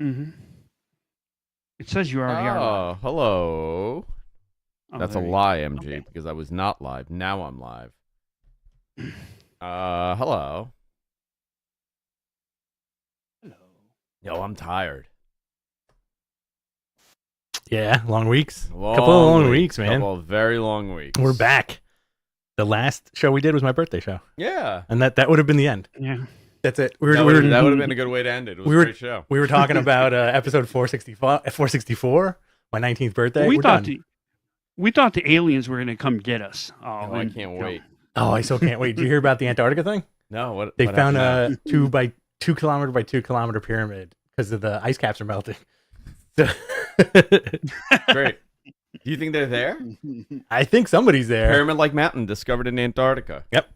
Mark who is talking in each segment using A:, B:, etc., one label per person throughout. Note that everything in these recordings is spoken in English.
A: Mm-hmm. It says you already are live.
B: Oh, hello.
A: Oh,
B: That's a
A: there you
B: lie,
A: go.
B: MG,
A: Okay.
B: because I was not live. Now I'm live. Hello.
A: Hello.
B: Yo, I'm tired.
C: Yeah, long weeks. Couple of long weeks, man.
B: Couple of very long weeks.
C: We're back. The last show we did was my birthday show,
B: Yeah.
C: and that would have been the end.
A: Yeah.
C: That's it.
B: That would have been a good way to end it. It was a great show.
C: We were talking about episode 464, my 19th birthday.
A: We
C: We're
A: thought
C: done.
A: we thought the aliens were going to come get us.
B: I
A: and,
B: can't wait.
C: Oh, I so can't wait. Did you hear about the Antarctica thing?
B: No, what?
C: They
B: what
C: found
B: happened
C: a 2 by 2 kilometer by 2 kilometer pyramid because of the ice caps are melting. So
B: now? Great. Do you think they're there?
C: I think somebody's there.
B: Pyramid-like mountain discovered in Antarctica.
C: Yep.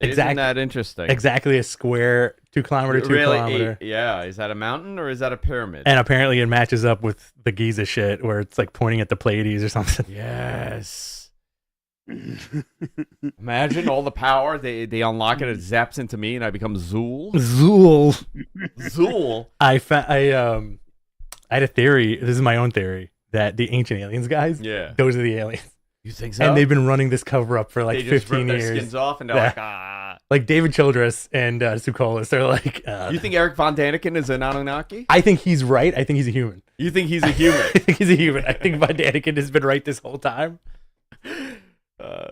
B: Isn't that interesting?
C: Exactly a square 2 kilometer, 2 kilometer.
B: Yeah. Is that a mountain or is that a pyramid?
C: And apparently it matches up with the Giza shit where it's like pointing at the Pleiades or something.
B: Yes. Imagine all the power. They unlock it, it zaps into me, and I become Zool.
C: Zool.
B: Zool?
C: I had a theory. This is my own theory that the ancient aliens guys,
B: Yeah.
C: those are the aliens.
B: You think so?
C: And they've been running this cover up for like
B: they just
C: 15
B: rip
C: years.
B: their skins off, and they're
C: Yeah.
B: like, ah.
C: Like David Childress and Sukolis. They're like,
B: You think Eric Von Daniken is an Anunnaki?
C: I think he's right. I think he's a human.
B: You think he's a human?
C: I think he's a human. I think Von Daniken has been right this whole time.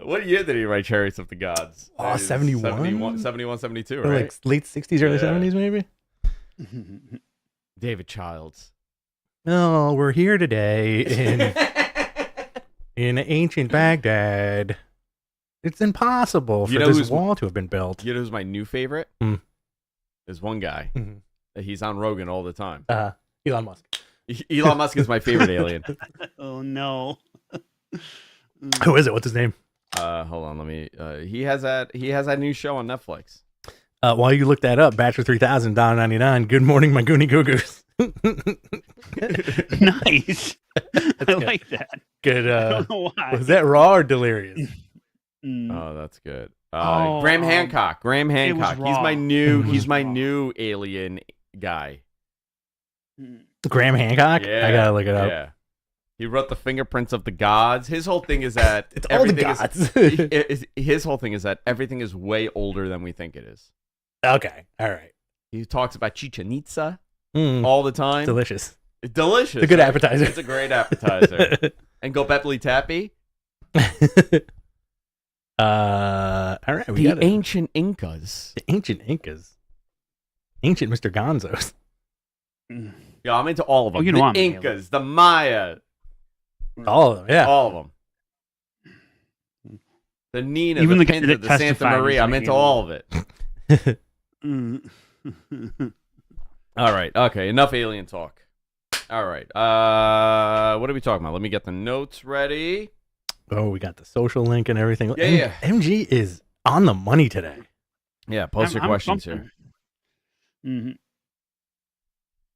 B: What year did he write Chariots of the Gods?
C: Oh,
B: That is
C: 71?
B: 71, 72,
C: Or
B: right?
C: like late 60s, early
B: Yeah.
C: 70s, maybe.
B: David Childs.
C: No, we're here today in ancient Baghdad. It's impossible for this wall to have been built.
B: You know who's my new favorite?
C: Hmm.
B: There's one guy.
C: Mhm.
B: He's on Rogan all the time.
C: Elon Musk.
B: Elon Musk is my favorite alien.
A: Oh no.
C: Who is it? What's his name?
B: Hold on, let me. He has that new show on Netflix.
C: While you look that up, Bachelor 3000, $1.99. Good morning, my Goonie Googers.
A: Nice. I like that.
C: Good.
A: I don't know why.
C: Was that raw or delirious?
B: Oh, that's good.
A: Oh,
B: Graham Hancock. Graham
A: was
B: Hancock. He's
A: raw.
B: my new.
A: It was
B: He's my
A: raw.
B: new alien guy.
C: Graham Hancock?
B: Yeah,
C: I gotta look it up.
B: Yeah. He wrote the fingerprints of the gods. His whole thing is that
C: It's all the
B: everything
C: gods.
B: his whole thing is that everything is way older than we think it is.
C: Okay. All right.
B: He talks about Chichen Itza
C: Mm,
B: all the time.
C: delicious.
B: Delicious.
C: It's a good
B: right?
C: appetizer.
B: It's a great appetizer. And go Bepley Tappy.
C: All right. We
B: The
C: got it.
B: ancient Incas.
C: The ancient Incas. Ancient Mr. Gonzos.
B: Yeah, I'm into all of them.
A: Oh, you know
B: the
A: I'm an alien.
B: Incas, the Maya,
C: All of them. Yeah.
B: all of them. The Nina,
A: Even
B: the
A: the guy
B: Pinta,
A: that
B: the Santa
A: testified
B: Maria.
A: is
B: I'm
A: an
B: into
A: alien.
B: all of it. All right. Okay. Enough alien talk. All right. What are we talking about? Let me get the notes ready.
C: Oh, we got the social link and everything.
B: Yeah.
C: MG is on the money today.
B: Yeah. Post your questions here.
A: Mm-hmm.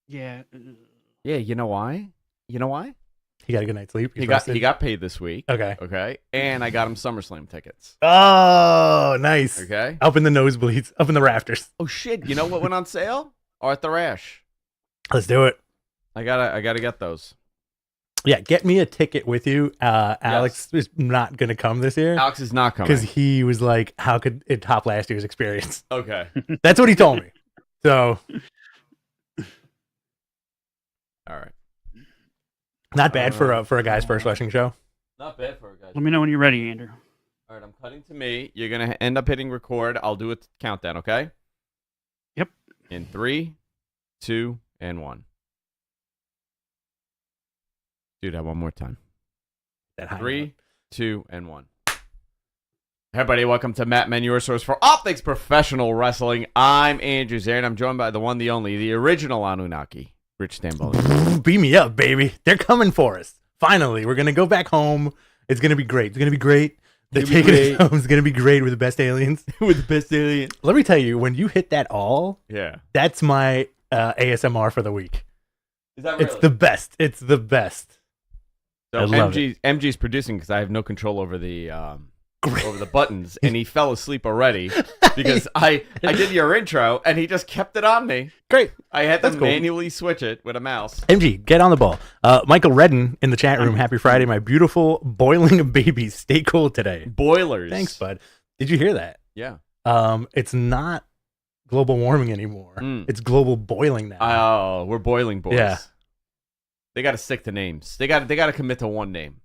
A: Yeah.
B: Yeah. You know why? You know why?
C: He got a good night's sleep. He's
B: He
C: rested.
B: got paid this week.
C: Okay.
B: Okay. And I got him SummerSlam tickets.
C: Oh, nice.
B: Okay.
C: Up in the nosebleeds, up in the rafters.
B: Oh shit! You know what went on sale? Arthur Ashe.
C: Let's do it.
B: I gotta get those.
C: Yeah, get me a ticket with you. Alex is not going to come this year
B: Alex is not coming.
C: because he was like, how could it top last year's experience?
B: Okay.
C: That's what he told me. So,
B: All right.
C: not bad for a guy's first wrestling show.
B: Not bad for a guy.
A: Let me know when you're ready, Andrew.
B: All right, I'm cutting to me. You're gonna end up hitting record. I'll do a countdown. Okay.
A: Yep.
B: In 3, 2, and 1. Do that one more time.
C: That high
B: 3,
C: note.
B: 2, and 1. Hey everybody, welcome to Matt Men, your source for all things professional wrestling. I'm Andrew Zarin. I'm joined by the one, the only, the original Anunnaki, Rich Stamboli.
C: Beat me up, baby. They're coming for us. Finally, we're going to go back home. It's going to be great. It's going to be great. They're
B: It's gonna be
C: taking
B: great.
C: it home. It's going to be great with the best aliens.
B: With the best alien.
C: Let me tell you, when you hit that all,
B: Yeah.
C: that's my ASMR for the week.
B: Is that really?
C: It's the best. It's the best.
B: So
C: I love
B: MG's producing because I have no control over the over the buttons, and he fell asleep already because I did your intro, and he just kept it on me.
C: Great.
B: I had to
C: That's cool.
B: manually switch it with a mouse.
C: MG, get on the ball. Michael Redden in the chat room. Happy Friday, my beautiful boiling babies. Stay cool today.
B: Boilers.
C: Thanks, bud. Did you hear that?
B: Yeah.
C: It's not global warming anymore. It's global boiling now.
B: Oh, we're boiling boys.
C: Yeah.
B: They got to stick to names. They got to commit to one name.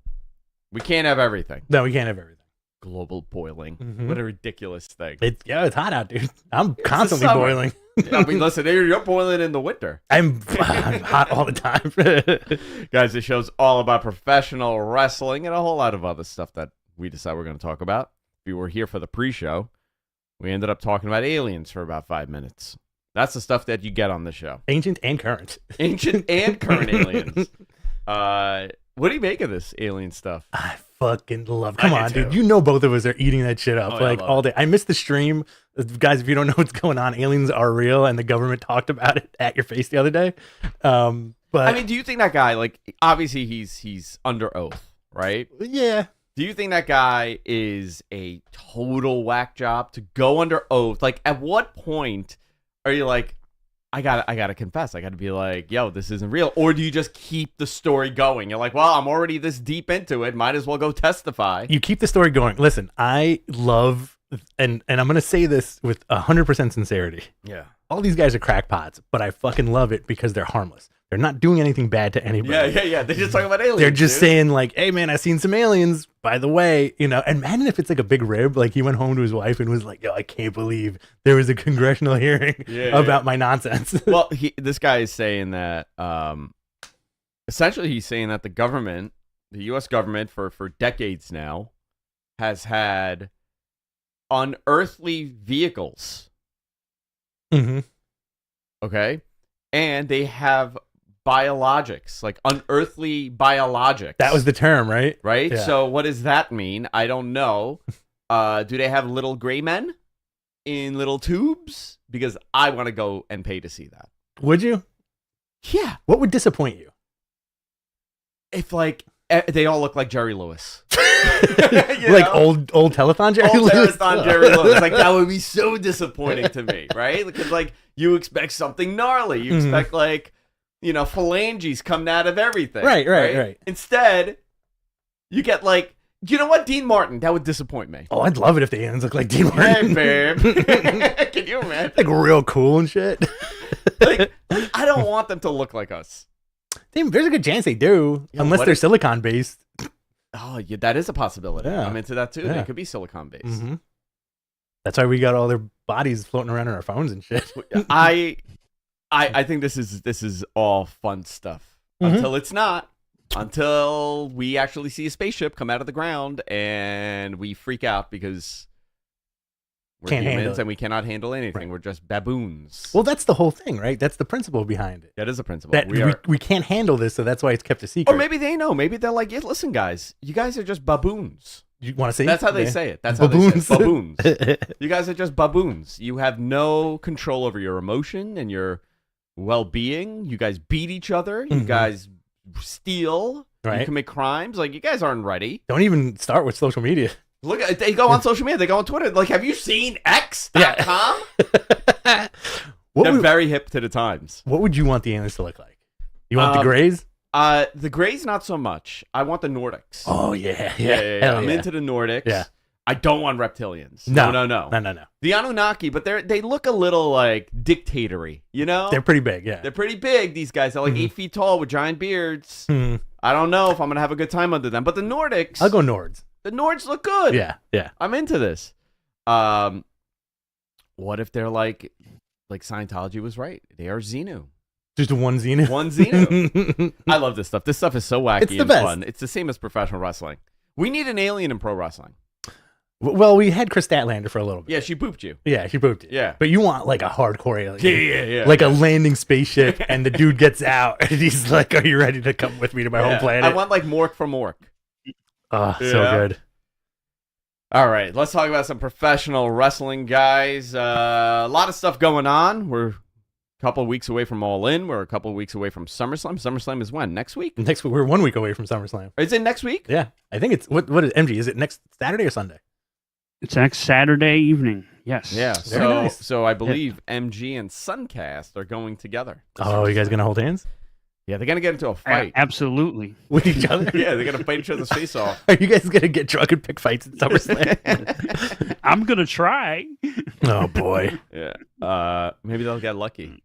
B: We can't have everything.
C: No, we can't have everything.
B: Global boiling.
C: Mhm.
B: What a ridiculous thing.
C: It's hot out, dude. I'm constantly
B: summer.
C: boiling.
B: I mean, listen, you're boiling in the winter.
C: I'm hot all the time.
B: Guys, this show's all about professional wrestling and a whole lot of other stuff that we decide we're going to talk about. If you were here for the pre-show, we ended up talking about aliens for about 5 minutes. That's the stuff that you get on the show.
C: Ancient and current.
B: Ancient and current aliens. What do you make of this alien stuff?
C: I fucking love. Come on,
B: do
C: dude.
B: too.
C: You know both of us are eating that shit up
B: Oh, yeah,
C: like
B: I love
C: all
B: it.
C: day. I missed the stream, guys. If you don't know what's going on, aliens are real, and the government talked about it at your face the other day. But
B: I mean, do you think that guy, like, obviously he's under oath, right?
C: yeah,
B: Do you think that guy is a total whack job to go under oath? Like, at what point are you like, I gotta confess, I gotta be like, yo, this isn't real? Or do you just keep the story going? You're like, well, I'm already this deep into it, might as well go testify.
C: you keep the story going. Listen, I love, and I'm gonna say this with 100% sincerity.
B: Yeah.
C: All these guys are crackpots, but I fucking love it because they're harmless. They're not doing anything bad to anybody.
B: Yeah. They're just talking about aliens.
C: They're just
B: dude.
C: saying like, "Hey man, I seen some aliens." By the way, and imagine if it's like a big rib. Like he went home to his wife and was like, "Yo, I can't believe there was a congressional hearing about my nonsense."
B: Well, this guy is saying that, essentially he's saying that the government, the U.S. government for decades now, has had unearthly vehicles,
C: hmm
B: okay? And they have biologics, like unearthly biologics.
C: That was the term, right?
B: right?
C: Yeah.
B: So what does that mean? I don't know. Do they have little gray men in little tubes? Because I want to go and pay to see that.
C: Would you?
B: Yeah.
C: What would disappoint you?
B: If, like, they all look like Jerry Lewis.
C: Like old telethon Jerry
B: Old
C: Lewis?
B: Marathon Jerry Lewis. Like, that would be so disappointing to me, right? Because, like, you expect something gnarly. You expect, like, phalanges coming out of everything.
C: Right.
B: Instead, you get, like, you know what? Dean Martin. That would disappoint me.
C: Oh, I'd love it if the aliens look like Dean
B: Hey,
C: Martin.
B: babe. Can you imagine?
C: Like real cool and shit.
B: Like, I don't want them to look like us.
C: There's a good chance they do,
B: Yeah,
C: unless
B: what
C: they're
B: if-
C: silicon based.
B: Oh, yeah, that is a possibility.
C: Yeah.
B: I'm into that, too.
C: Yeah.
B: They could be silicon-based.
C: Mm-hmm. That's why we got all their bodies floating around on our phones and shit.
B: I think this is all fun stuff
C: Mhm.
B: until it's not. Until we actually see a spaceship come out of the ground and we freak out because we're
C: Can't handle
B: humans
C: it.
B: and we cannot handle anything.
C: Right.
B: We're just baboons.
C: Well, that's the whole thing, right? That's the principle behind it.
B: That is a principle.
C: That we can't handle this, so that's why it's kept a secret.
B: Or maybe they know. Maybe they're like, yeah, listen, guys, you guys are just baboons.
C: You want to see?
B: That's how they
C: Yeah.
B: say it. That's how they say
C: Baboons.
B: it. Baboons. You guys are just baboons. You have no control over your emotion and your well-being. You guys beat each other. You
C: Mhm.
B: guys steal. You
C: Right.
B: commit crimes. Like, you guys aren't ready.
C: Don't even start with social media.
B: Look, they go on social media. They go on Twitter. Like, have you seen X.com?
C: What
B: They're
C: would,
B: very hip to the times.
C: what would you want the aliens to look like? You want the
B: Um,
C: Greys?
B: The Greys, not so much. I want the Nordics.
C: Oh yeah.
B: Yeah. I'm
C: yeah.
B: into the Nordics.
C: Yeah.
B: I don't want reptilians.
C: No.
B: No.
C: No.
B: The Anunnaki, but they look a little like dictatory, you know?
C: They're pretty big. Yeah.
B: They're pretty big, these guys. They're like
C: Mhm.
B: 8 feet tall with giant beards.
C: Hmm.
B: I don't know if I'm going to have a good time under them. But the Nordics,
C: I'll go Nords.
B: the Nords look good.
C: Yeah.
B: I'm into this. What if they're like Scientology was right? They are Xenu.
C: Just one Xenu.
B: One Xenu. I love this stuff. This stuff is so wacky
C: It's the
B: and
C: best.
B: fun. It's the same as professional wrestling. We need an alien in pro wrestling.
C: Well, we had Chris Statlander for a little bit.
B: Yeah, she pooped you.
C: Yeah, she pooped it.
B: Yeah.
C: But you want like a hardcore alien.
B: Yeah.
C: Like a landing spaceship, and the dude gets out, and he's like, "Are you ready to come with me to my home planet?"
B: I want like Mork from Mork.
C: Oh, so
B: Yeah.
C: good.
B: All right, let's talk about some professional wrestling, guys. A lot of stuff going on. We're a couple of weeks away from All In. We're a couple of weeks away from SummerSlam. SummerSlam is when? Next week?
C: Next week, we're 1 week away from SummerSlam.
B: Is it next week?
C: Yeah, I think it's what is MG? Is it next Saturday or Sunday?
A: It's next Saturday evening. Yes.
B: Yeah.
C: Very nice.
B: So I believe MG and Suncast are going together.
C: Oh, you guys gonna hold hands
B: Yeah, they're gonna get into a fight.
A: Absolutely.
C: with each other?
B: Yeah, they're gonna fight each other's face off.
C: Are you guys gonna get drunk and pick fights at SummerSlam?
A: I'm gonna try.
C: Oh boy.
B: Yeah. Maybe they'll get lucky.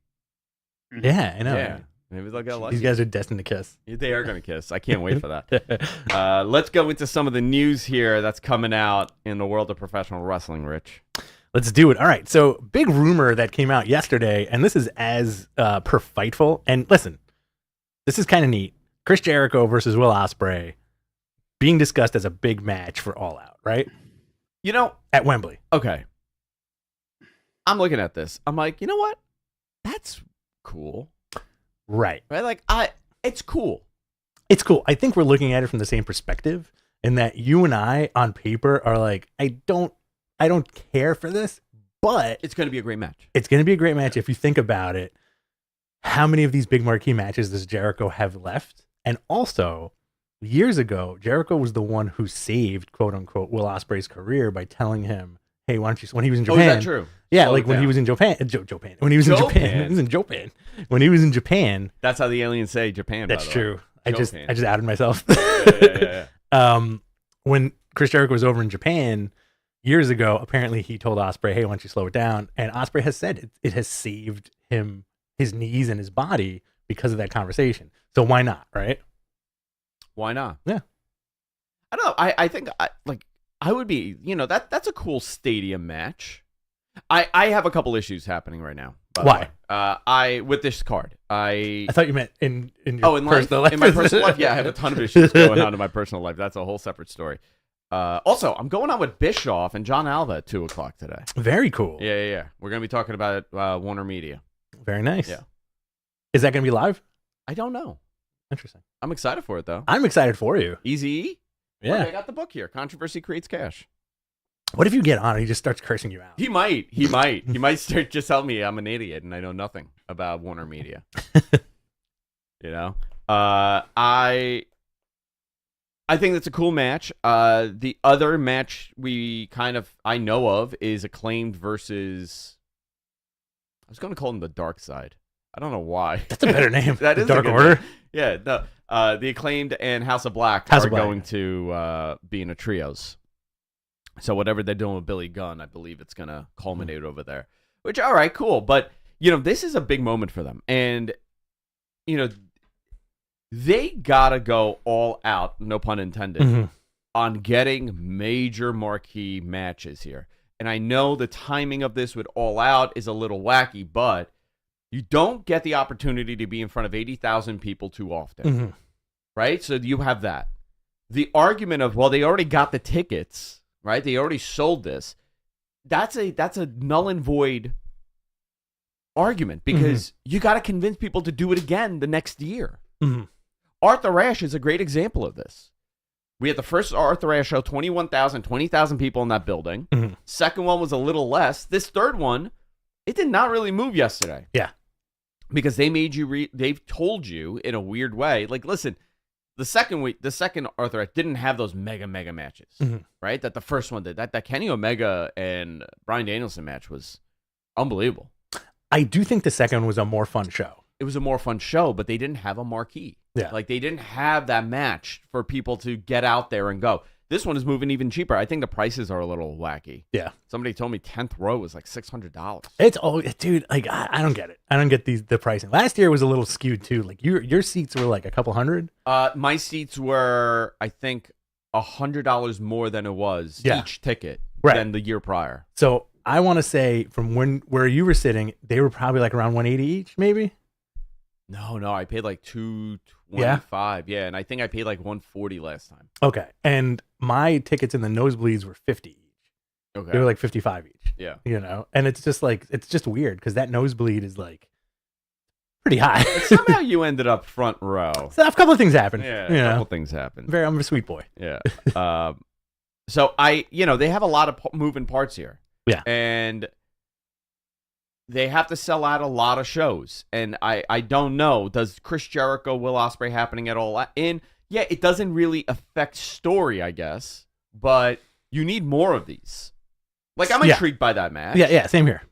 C: Yeah, I know.
B: Yeah. Maybe they'll get lucky.
C: These guys are destined to kiss.
B: They are gonna kiss. I can't wait for that. Let's go into some of the news here that's coming out in the world of professional wrestling, Rich.
C: Let's do it. All right. So, big rumor that came out yesterday, and this is as per Fightful. And listen, this is kind of neat. Chris Jericho versus Will Ospreay being discussed as a big match for All Out, right?
B: You know,
C: At Wembley.
B: okay. I'm looking at this. I'm like, you know what? That's cool.
C: Right.
B: Right? Like, it's cool.
C: It's cool. I think we're looking at it from the same perspective, in that you and I on paper are like, I don't care for this, but
B: It's gonna be a great match.
C: it's going to be a great match if you think about it. How many of these big marquee matches does Jericho have left? And also, years ago, Jericho was the one who saved, quote unquote, Will Ospreay's career by telling him, "Hey, why don't you?" When he was in
B: Oh,
C: Japan,
B: is that true?
C: yeah,
B: Slow
C: like
B: it
C: when he
B: down.
C: was in Japan, when he was in Japan, he was in Japan. When he was in Japan,
B: That's how the aliens say Japan.
C: that's
B: by the way.
C: true. I just
B: Japan.
C: outed myself.
B: Yeah.
C: When Chris Jericho was over in Japan years ago, apparently he told Ospreay, "Hey, why don't you slow it down?" And Ospreay has said it has saved him, his knees and his body, because of that conversation. So why not, right?
B: Why not?
C: Yeah.
B: I don't know. I think I would be, that's a cool stadium match. I have a couple issues happening right now. By the
C: Why?
B: way. With this card.
C: I thought you meant in your
B: in
C: personal life.
B: In my personal life, yeah, I have a ton of issues going on in my personal life. That's a whole separate story. Also, I'm going on with Bischoff and John Alva at 2:00 today.
C: Very cool.
B: Yeah. We're gonna be talking about it, Warner Media.
C: Very nice.
B: Yeah.
C: Is that going to be live?
B: I don't know.
C: Interesting.
B: I'm excited for it though.
C: I'm excited for you.
B: Easy.
C: Yeah.
B: I got the book here. Controversy creates cash.
C: What if you get on and he just starts cursing you out?
B: He might. He might start just telling me I'm an idiot and I know nothing about Warner Media. I think that's a cool match. The other match I know of is Acclaimed versus. I was going to call him the Dark Side. I don't know why.
C: That's a better name.
B: That is a
C: Dark
B: good
C: Order.
B: name. Yeah. The Acclaimed and House of Black
C: House
B: are
C: of Black.
B: going to be in a trios. So whatever they're doing with Billy Gunn, I believe it's going to culminate over there. Which, all right, cool. But, this is a big moment for them. And, they got to go all out, no pun intended,
C: Mhm.
B: on getting major marquee matches here. And I know the timing of this with All Out is a little wacky, but you don't get the opportunity to be in front of 80,000 people too often,
C: Mhm.
B: right? So you have that. The argument of, well, they already got the tickets, right? They already sold this. That's a null and void argument because you got to convince people to do it again the next year.
C: Mhm.
B: Arthur Ashe is a great example of this. We had the first Arthur Ashe show, 20,000 people in that building.
C: Mhm.
B: Second one was a little less. This third one, it did not really move yesterday.
C: Yeah.
B: Because they made you, they've told you in a weird way, like, listen, the second Arthur Ashe didn't have those mega matches, right? That the first one did. That Kenny Omega and Bryan Danielson match was unbelievable.
C: I do think the second was a more fun show.
B: It was a more fun show, but they didn't have a marquee.
C: Yeah.
B: Like, they didn't have that match for people to get out there and go. This one is moving even cheaper. I think the prices are a little wacky.
C: Yeah.
B: Somebody told me 10th row was like $600.
C: It's all, dude, like, I don't get it. I don't get the pricing. Last year was a little skewed too. Like your seats were like a couple hundred.
B: My seats were, I think, $100 more than it was each ticket than the year prior.
C: So I want to say from where you were sitting, they were probably like around 180 each, maybe.
B: No, I paid like $225. Yeah, and I think I paid like $140 last time.
C: Okay, and my tickets in the nosebleeds were 50 each.
B: Okay,
C: They were like 55 each.
B: Yeah,
C: and it's just weird because that nosebleed is like pretty high.
B: Somehow you ended up front row.
C: So a couple of things happened.
B: Yeah, a couple things happened.
C: I'm a sweet boy.
B: Yeah. So they have a lot of moving parts here.
C: Yeah.
B: And they have to sell out a lot of shows. And I don't know, does Chris Jericho, Will Ospreay happening at all? And it doesn't really affect story, I guess, but you need more of these. Like, I'm
C: Yeah.
B: intrigued by that match.
C: Yeah, same here.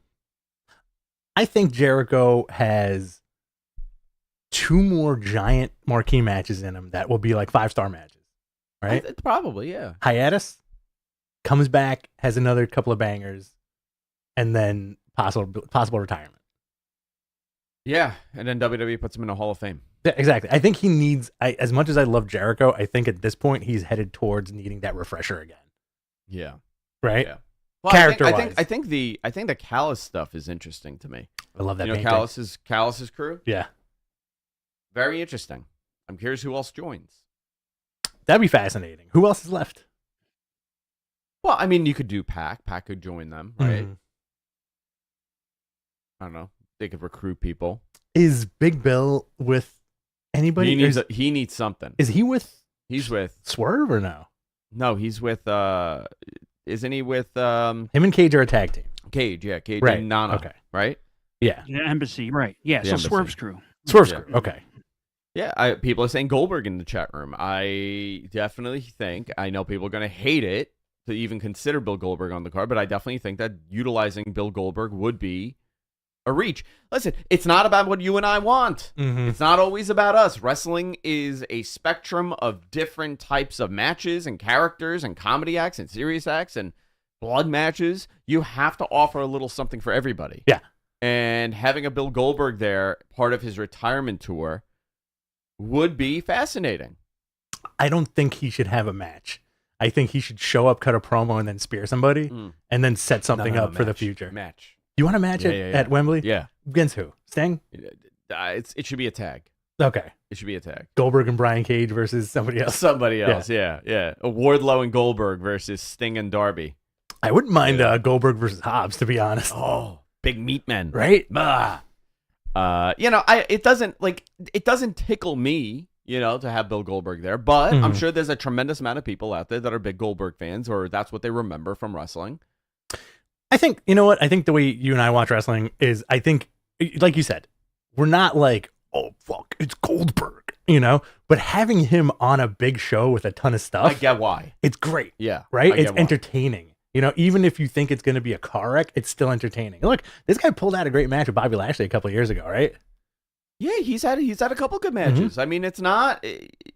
C: I think Jericho has 2 more giant marquee matches in him that will be like 5-star matches, right?
B: It's probably, yeah.
C: Hiatus comes back, has another couple of bangers, and then possible retirement.
B: Yeah, and then WWE puts him in a Hall of Fame.
C: Yeah, exactly. I think he needs, as much as I love Jericho, I think at this point he's headed towards needing that refresher again.
B: Yeah.
C: Right?
B: Yeah. Well,
C: Character-wise.
B: I think the Callis stuff is interesting to me.
C: I love that.
B: You know,
C: painting.
B: Callis's crew.
C: Yeah,
B: Very interesting. I'm curious who else joins.
C: that'd be fascinating. Who else is left?
B: Well, I mean, you could do Pac. Pac could join them, right?
C: Mhm.
B: I don't know. They could recruit people.
C: Is Big Bill with anybody?
B: He needs something.
C: Is he with
B: He's with
C: Swerve or no?
B: no. He's with. Isn't he with
C: Him and Cage are a tag team.
B: Cage? Yeah, Cage
C: Right.
B: and Nana.
C: Okay.
B: Right.
C: Yeah.
A: The embassy, right? Yeah.
B: The
A: So
B: embassy.
A: Swerve's crew.
C: Swerve's
B: Yeah.
C: crew. Okay.
B: Yeah, people are saying Goldberg in the chat room. I definitely think, I know people are going to hate it to even consider Bill Goldberg on the card, but I definitely think that utilizing Bill Goldberg would be a reach. Listen, it's not about what you and I want.
C: Mm-hmm.
B: It's not always about us. Wrestling is a spectrum of different types of matches and characters and comedy acts and serious acts and blood matches. You have to offer a little something for everybody.
C: Yeah.
B: And having a Bill Goldberg there, part of his retirement tour, would be fascinating.
C: I don't think he should have a match. I think he should show up, cut a promo, and then spear somebody, and then set something up for the future.
B: Match.
C: You want a match at Wembley?
B: Yeah.
C: Against who? Sting?
B: It should be a tag.
C: Okay.
B: It should be a tag.
C: Goldberg and Brian Cage versus somebody else.
B: Somebody else, yeah. A Wardlow and Goldberg versus Sting and Darby.
C: I wouldn't mind Goldberg versus Hobbs, to be honest.
B: Oh, big meat men.
C: Right?
B: Bah. It doesn't tickle me, to have Bill Goldberg there, but I'm sure there's a tremendous amount of people out there that are big Goldberg fans, or that's what they remember from wrestling.
C: I think, you know what? I think the way you and I watch wrestling is, I think, like you said, we're not like, oh, fuck, it's Goldberg, But having him on a big show with a ton of stuff,
B: I get why.
C: it's great.
B: Yeah.
C: Right? It's entertaining. Even if you think it's going to be a car wreck, it's still entertaining. Look, this guy pulled out a great match with Bobby Lashley a couple of years ago, right?
B: Yeah, he's had a couple good matches. I mean, it's not.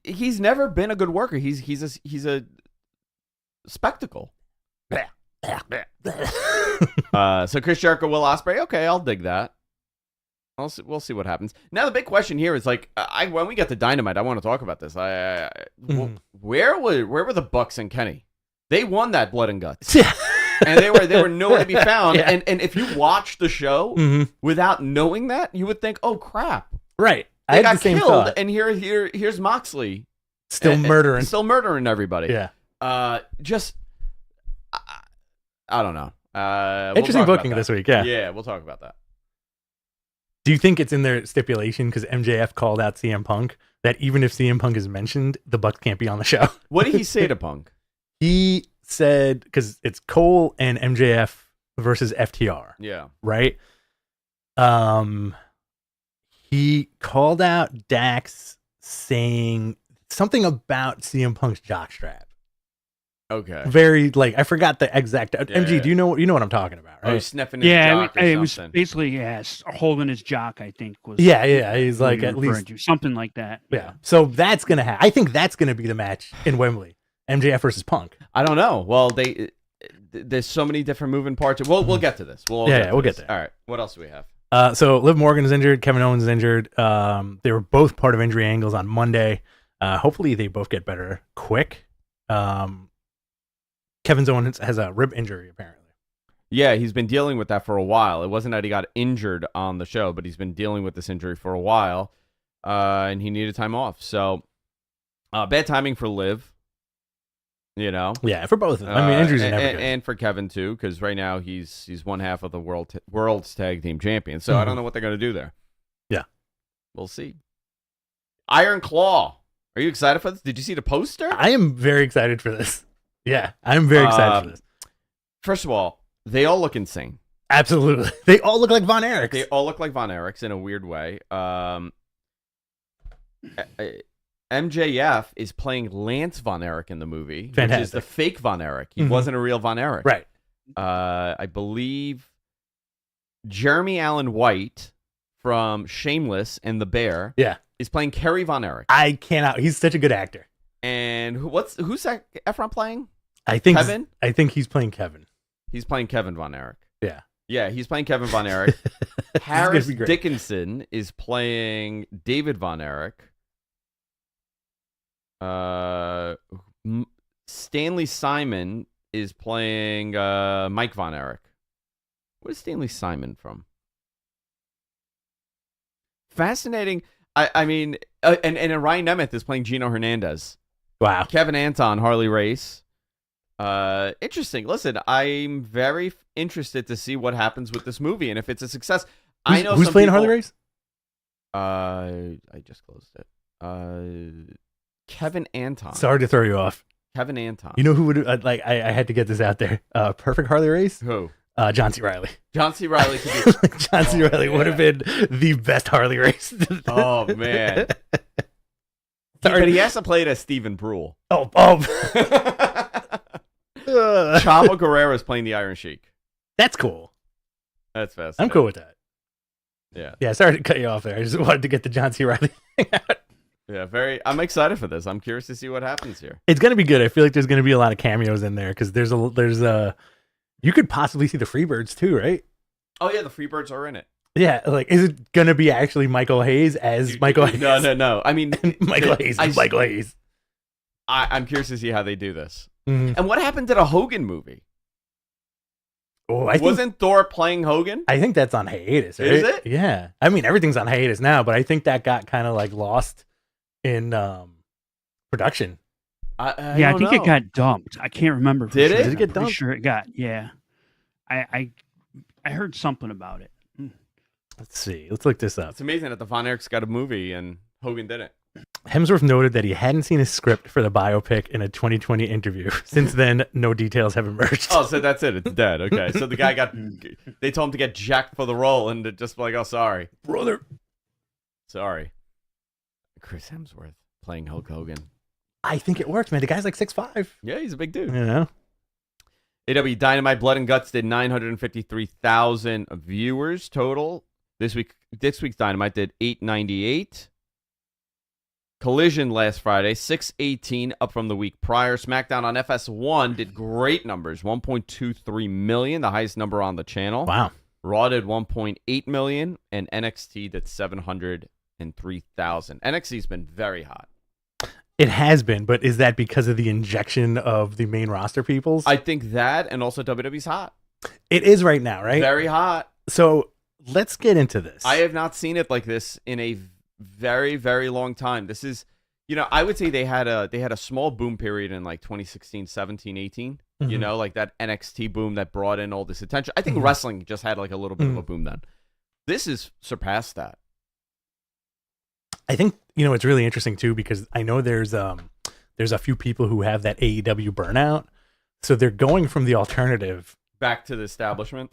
B: He's never been a good worker. He's a spectacle. So Chris Jericho, Will Ospreay. Okay, I'll dig that. We'll see what happens. Now the big question here is like, when we get to Dynamite, I want to talk about this. Where were the Bucks and Kenny? They won that Blood and Guts.
C: Yeah.
B: And they were nowhere to be found.
C: Yeah.
B: And if you watch the show without knowing that, you would think, oh crap.
C: Right.
B: They
C: I
B: got
C: had the same
B: killed,
C: thought.
B: and here's Moxley
C: Still murdering.
B: still murdering everybody.
C: Yeah.
B: I don't know.
C: Interesting booking this week. Yeah.
B: Yeah, we'll talk about that.
C: Do you think it's in their stipulation because MJF called out CM Punk that even if CM Punk is mentioned, the Bucks can't be on the show?
B: What did he say to Punk?
C: He said, because it's Cole and MJF versus FTR,
B: Yeah.
C: right? He called out Dax saying something about CM Punk's jockstrap.
B: Okay.
C: Very I forgot the exact. MG, do you know what I'm talking about? Right?
B: Oh, sniffing his
A: Yeah,
B: jock or
A: it was
B: something.
A: basically holding his jock. I think was.
C: Yeah. He's
A: what
C: like
A: you're
C: at
A: referring
C: least
A: to. Something like that.
C: Yeah. So that's gonna happen. I think that's gonna be the match in Wembley. MJF versus Punk.
B: I don't know. Well, there's so many different moving parts. We'll get to this. We'll get there. All right. What else do we have?
C: So Liv Morgan is injured. Kevin Owens is injured. They were both part of injury angles on Monday. Hopefully they both get better quick. Kevin Owens has a rib injury apparently.
B: Yeah, he's been dealing with that for a while. It wasn't that he got injured on the show, but he's been dealing with this injury for a while, and he needed time off. So, bad timing for Liv.
C: Yeah, for both of them. I mean, injuries are never good.
B: And for Kevin too, because right now he's one half of the world's tag team champion. So I don't know what they're gonna do there.
C: Yeah,
B: we'll see. Iron Claw. Are you excited for this? Did you see the poster?
C: I am very excited for this. Yeah, I'm very excited for this.
B: First of all, they all look insane.
C: Absolutely. They all look like Von Erichs.
B: They all look like Von Erichs in a weird way. MJF is playing Lance Von Erich in the movie,
C: Fantastic.
B: which is the fake Von Erich. He wasn't a real Von Erich.
C: Right.
B: I believe Jeremy Allen White from Shameless and The Bear
C: Yeah.
B: is playing Kerry Von Erich.
C: I cannot. He's such a good actor.
B: And who's Zac Efron playing?
C: I think
B: Kevin?
C: I think he's playing Kevin.
B: He's playing Kevin Von Erich.
C: Yeah.
B: Yeah, he's playing Kevin Von Erich.
C: This is gonna
B: Harris
C: be great.
B: Dickinson is playing David Von Erich. Stanley Simon is playing Mike Von Erich. What is Stanley Simon from? Fascinating. I mean, and Ryan Nemeth is playing Gino Hernandez.
C: Wow.
B: Kevin Anton, Harley Race. Interesting. Listen, I'm very interested to see what happens with this movie and if it's a success. I know
C: who's
B: some
C: playing
B: people,
C: Harley Race?
B: I just closed it. Kevin Anton.
C: Sorry to throw you off.
B: Kevin Anton.
C: You know who would like? I had to get this out there. Perfect Harley Race.
B: Who?
C: John C. Riley.
B: John C. Riley could be.
C: John C. Riley would have been the best Harley Race.
B: Oh man.
C: Sorry.
B: But he has to play it as Stephen Brule.
C: Oh.
B: Chavo Guerrero is playing the Iron Sheik.
C: That's cool.
B: That's fascinating.
C: I'm cool with that.
B: Yeah.
C: Yeah. Sorry to cut you off there. I just wanted to get the John C. Riley thing out.
B: Yeah, I'm excited for this. I'm curious to see what happens here.
C: It's gonna be good. I feel like there's gonna be a lot of cameos in there because there's a you could possibly see the Freebirds too, right?
B: Oh yeah, the Freebirds are in it.
C: Yeah, like is it gonna be actually Michael Hayes as Michael Hayes?
B: No. I mean,
C: Michael Hayes. Michael Hayes.
B: I'm curious to see how they do this.
C: Mhm.
B: And what happened to the Hogan movie?
C: Oh,
B: Wasn't Thor playing Hogan?
C: I think that's on hiatus, right?
B: Is it?
C: Yeah. I mean, everything's on hiatus now, but I think that got kind of like lost in production.
A: I think it got dumped. I can't remember. For
B: Did
A: sure.
B: it?
C: Did it get
A: I'm pretty
C: dumped?
A: Sure, it got. Yeah, I heard something about it.
C: Let's see. Let's look this up.
B: It's amazing that the Von Erichs got a movie and Hogan didn't.
C: Hemsworth noted that he hadn't seen his script for the biopic in a 2020 interview. Since then, no details have emerged.
B: Oh, so that's it. It's dead. Okay. So the guy they told him to get jacked for the role and just like, oh, sorry.
C: Brother.
B: Sorry. Chris Hemsworth playing Hulk Hogan.
C: I think it works, man. The guy's like 6'5".
B: Yeah, he's a big dude.
C: You know?
B: AEW Dynamite Blood and Guts did 953,000 viewers total. This week's Dynamite did 898. Collision last Friday, 618, up from the week prior. SmackDown on FS1 did great numbers, 1.23 million, the highest number on the channel.
C: Wow.
B: Raw did 1.8 million, and NXT did 703,000. NXT's been very hot.
C: It has been, but is that because of the injection of the main roster peoples?
B: I think that, and also WWE's hot.
C: It is right now, right?
B: Very hot.
C: So let's get into this.
B: I have not seen it like this in a very, very long time. This is, I would say they had a small boom period in like 2016, 17, 18.
C: Mhm.
B: You know, like that NXT boom that brought in all this attention. I think wrestling just had like a little bit of a boom then. This has surpassed that.
C: I think it's really interesting too because I know there's a few people who have that AEW burnout, so they're going from the alternative
B: Back to the establishment.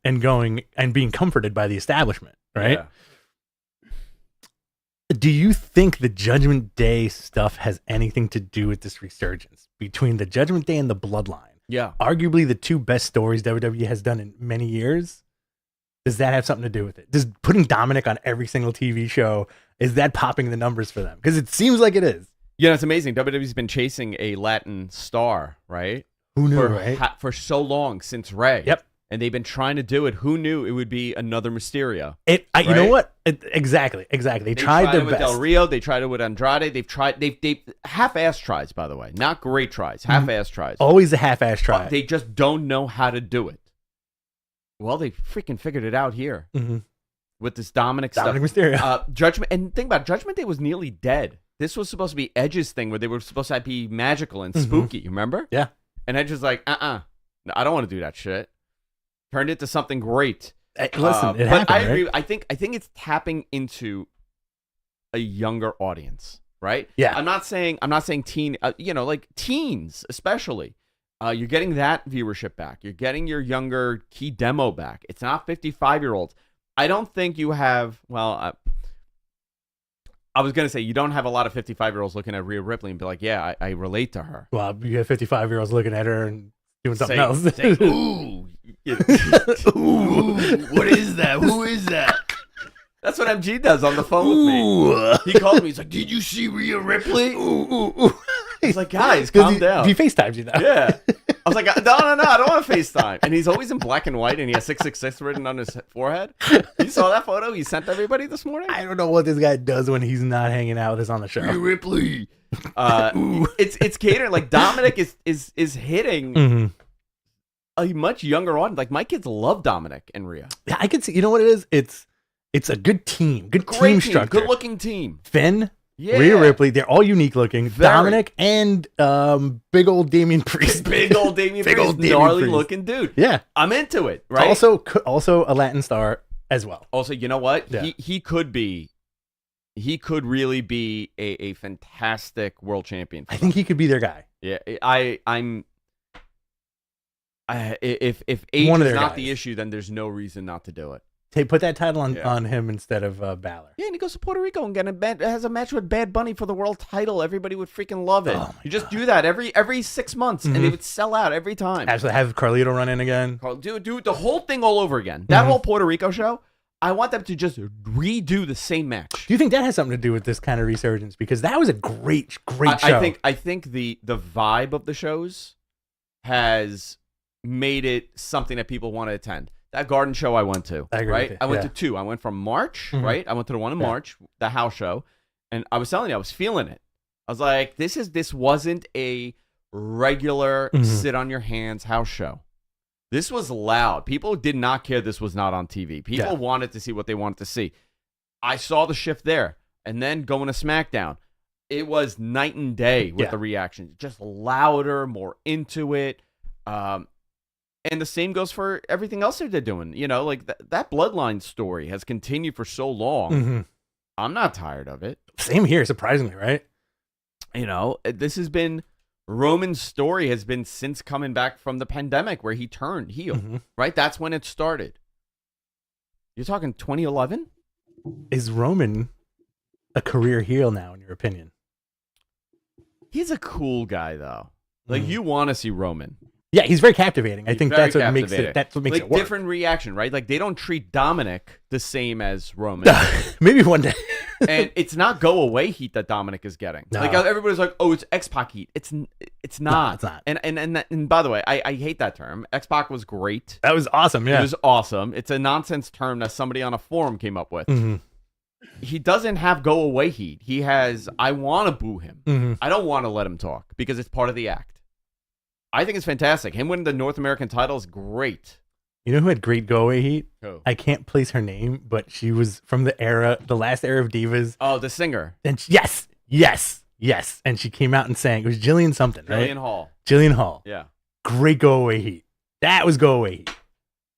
C: and going and being comforted by the establishment, right?
B: Yeah.
C: Do you think the Judgment Day stuff has anything to do with this resurgence between the Judgment Day and the Bloodline?
B: Yeah.
C: Arguably the two best stories WWE has done in many years. Does that have something to do with it? Does putting Dominic on every single TV show, is that popping the numbers for them? Because it seems like it is.
B: Yeah, it's amazing. WWE's been chasing a Latin star, right?
C: Who knew, right?
B: For so long, since Ray.
C: Yep.
B: And they've been trying to do it. Who knew it would be another Mysterio?
C: You know
B: Right?
C: what? Exactly. They tried their
B: it with
C: best.
B: Del Rio. They tried it with Andrade. They've half-ass tries, by the way. Not great tries. Half-ass tries.
C: Always a half-ass try.
B: But they just don't know how to do it. Well, they freaking figured it out here with this Dominic
C: Mysterio.
B: Judgment, and think about it, Judgment Day was nearly dead. This was supposed to be Edge's thing where they were supposed to be magical and spooky. You remember?
C: Yeah.
B: And Edge was like, no, I don't want to do that shit. Turned it to something great.
C: Listen, it
B: but
C: happened.
B: I agree.
C: Right?
B: I think it's tapping into a younger audience, right?
C: Yeah.
B: I'm not saying teen. Like teens especially. You're getting that viewership back. You're getting your younger key demo back. It's not 55-year-olds. I don't think you have. Well, I was gonna say you don't have a lot of 55-year-olds looking at Rhea Ripley and be like, yeah, I relate to her.
C: Well, you have 55-year-olds looking at her and doing something
B: Say,
C: else.
B: ooh. Ooh, what is that? Who is that? That's what MG does on the phone with me. He called me. He's like, "Did you see Rhea Ripley?" He's like, "Guys, calm down."
C: He FaceTimes you though.
B: Yeah. I was like, no, I don't want to FaceTime. And he's always in black and white, and he has 666 written on his forehead. You saw that photo he sent everybody this morning?
C: I don't know what this guy does when he's not hanging out with us on the show.
B: Rhea Ripley. It's catering. Like, Dominic is hitting a much younger audience. Like, my kids love Dominic and Rhea.
C: Yeah, I can see. You know what it is? It's a good team. Good
B: Great
C: team structure.
B: Good looking team.
C: Finn,
B: Yeah.
C: Rhea Ripley, they're all unique looking.
B: Very.
C: Dominic and big old Damian Priest.
B: Big old Damian
C: Big
B: Priest.
C: old Damian
B: Gnarly
C: Priest.
B: looking dude.
C: Yeah.
B: I'm into it, right?
C: Also a Latin star as well.
B: Also, you know what?
C: Yeah.
B: He could really be a fantastic world champion.
C: I think he could be their guy.
B: Yeah, if age
C: One of
B: is
C: their
B: not
C: guys.
B: the issue, then there's no reason not to do it.
C: Put that title on,
B: Yeah.
C: on him instead of Balor.
B: Yeah, and he goes to Puerto Rico and has a match with Bad Bunny for the world title. Everybody would freaking love it.
C: Oh my
B: You just do that every 6 months, and it would sell out every time.
C: Absolutely. Have Carlito run in again.
B: Do the whole thing all over again. That whole Puerto Rico show, I want them to just redo the same match.
C: Do you think that has something to do with this kind of resurgence? Because that was a great show.
B: I think the vibe of the shows has made it something that people want to attend. That Garden show I went to,
C: I agree
B: right?
C: with you,
B: I went
C: yeah.
B: to 2. I went from March,
C: Mhm.
B: right? I went to the one in
C: Yeah.
B: March, the house show, and I was telling you, I was feeling it. I was like, this wasn't a regular sit on your hands house show. This was loud. People did not care this was not on TV. People wanted to see what they wanted to see. I saw the shift there. And then going to SmackDown, it was night and day with the reactions. Just louder, more into it. And the same goes for everything else that they're doing. You know, like that Bloodline story has continued for so long. I'm not tired of it.
C: Same here, surprisingly, right?
B: You know, this has been... Roman's story has been since coming back from the pandemic where he turned heel, right? That's when it started. You're talking 2011?
C: Is Roman a career heel now, in your opinion?
B: He's a cool guy, though. Like, you want to see Roman.
C: Yeah, he's very captivating. I
B: He's
C: think
B: very
C: that's what makes
B: captivating.
C: it. That's what makes
B: like,
C: it work.
B: different reaction, right? Like, they don't treat Dominic the same as Roman.
C: Maybe one day.
B: And it's not go away heat that Dominic is getting.
C: No.
B: Like, everybody's like, "Oh, it's X-Pac heat." It's not.
C: No, it's not.
B: And by the way, I hate that term. X-Pac was great.
C: That was awesome. Yeah.
B: It was awesome. It's a nonsense term that somebody on a forum came up with. He doesn't have go away heat. He has, I want to boo him. I don't want to let him talk because it's part of the act. I think it's fantastic. Him winning the North American title is great.
C: You know who had great go away heat?
B: Who?
C: I can't place her name, but she was from the last era of divas.
B: Oh, the singer.
C: And yes. And she came out and sang. It was Jillian something, right?
B: Jillian
C: Jillian
B: Hall.
C: Hall.
B: Yeah.
C: Great go away heat. That was go away heat.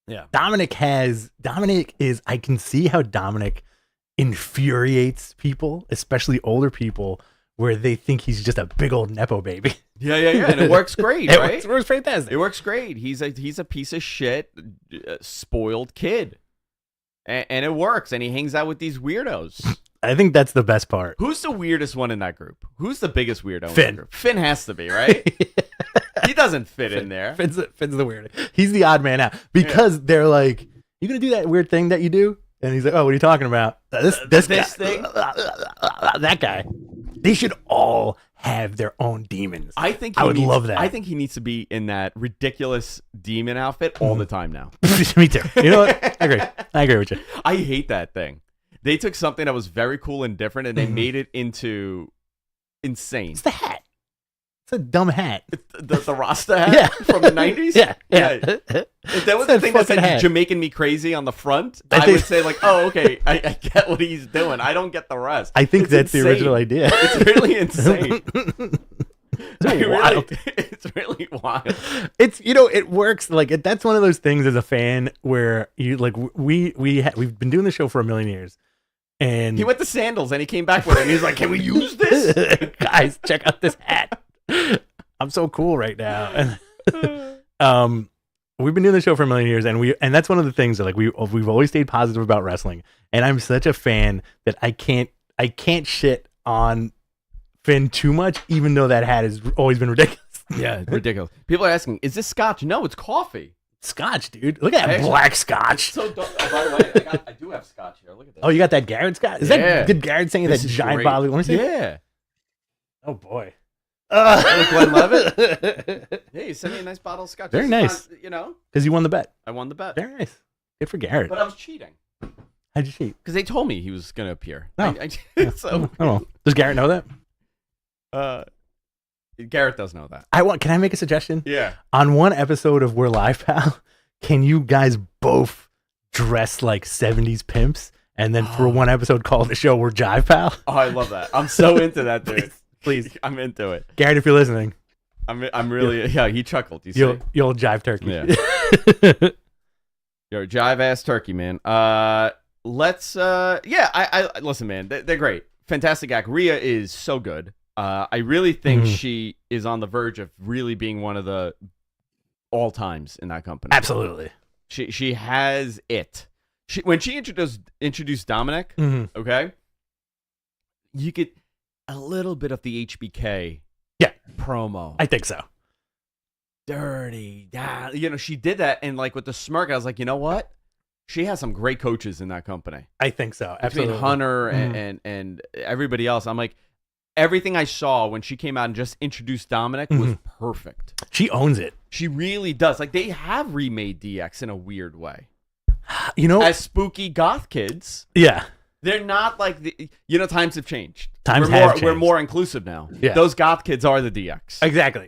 B: Yeah.
C: Dominic is, I can see how Dominic infuriates people, especially older people, where they think he's just a big old Nepo baby.
B: Yeah. And it works great, right?
C: It works fantastic.
B: It works great. He's a piece of shit, spoiled kid. And it works. And he hangs out with these weirdos.
C: I think that's the best part.
B: Who's the weirdest one in that group? Who's the biggest weirdo in
C: Finn.
B: that group? Finn has to be, right? He doesn't fit in there.
C: Finn's the weird. He's the odd man out because they're like, "You gonna do that weird thing that you do?" And he's like, "Oh, what are you talking about? This guy.
B: thing?
C: That guy." They should all have their own demons.
B: I think
C: I would love that.
B: I think he needs to be in that ridiculous demon outfit all the time now.
C: Me too. You know what? I agree with you.
B: I hate that thing. They took something that was very cool and different and they made it into insane.
C: It's the hat. It's a dumb hat.
B: The Rasta hat from the 90s?
C: Yeah.
B: If that was the thing that said
C: hat.
B: Jamaican me crazy on the front,
C: I
B: I
C: think-
B: would say like, oh, okay, I get what he's doing. I don't get the rest.
C: I think
B: It's
C: that's the
B: insane.
C: original idea.
B: It's really insane.
C: Wild.
B: It's really wild.
C: It's it works like that's one of those things as a fan where you like we've been doing the show for a million years, and
B: He went to sandals and he came back with it and he's like, can we use this?
C: guys, check out this hat. I'm so cool right now. We've been doing the show for a million years, and that's one of the things that like we've always stayed positive about wrestling. And I'm such a fan that I can't shit on Finn too much, even though that hat has always been ridiculous. Yeah,
B: Ridiculous. People are asking, is this scotch? No, it's coffee.
C: Scotch, dude. Look at that
B: Actually-
C: black scotch.
B: So, by the way, I do have scotch here. Look at this.
C: Oh, you got that Garrett scotch? Is
B: Yeah.
C: that did Garrett send you
B: This
C: that
B: is
C: giant
B: great.
C: bottle? Let me see.
B: Yeah.
C: Oh boy.
B: Glenn Levitt? Hey, you sent me a nice bottle of scotch.
C: Very
B: This is
C: nice.
B: not, you know,
C: Because you won the bet.
B: I won the bet.
C: Very nice. Good for Garrett.
B: But I was cheating.
C: How'd you cheat?
B: Because they told me he was going to appear.
C: Oh.
B: So,
C: Oh, does Garrett know that?
B: Garrett does know that.
C: Can I make a suggestion?
B: Yeah.
C: On one episode of We're Live, pal, can you guys both dress like 70s pimps? And then for one episode call the show We're Jive, pal?
B: Oh, I love that. I'm so into that, dude.
C: Please.
B: I'm into it.
C: Garrett, if you're listening,
B: I'm really, yeah, he chuckled. You see?
C: you'll jive turkey.
B: Yeah. You're a jive ass turkey, man. Let's, I listen, man, they're great. Fantastic act. Rhea is so good. I really think she is on the verge of really being one of the all times in that company.
C: Absolutely.
B: She has it. When she introduced Dominic, okay, you get a little bit of the HBK promo.
C: I think so.
B: Dirty. She did that, and like with the smirk, I was like, you know what? She has some great coaches in that company.
C: I think so. Absolutely.
B: Between Hunter and everybody else, I'm like, everything I saw when she came out and just introduced Dominic was perfect.
C: She owns it.
B: She really does. Like, they have remade DX in a weird way.
C: You know,
B: As spooky goth kids,
C: yeah.
B: they're not like times have changed. We're more inclusive now.
C: Yeah.
B: Those goth kids are the DX.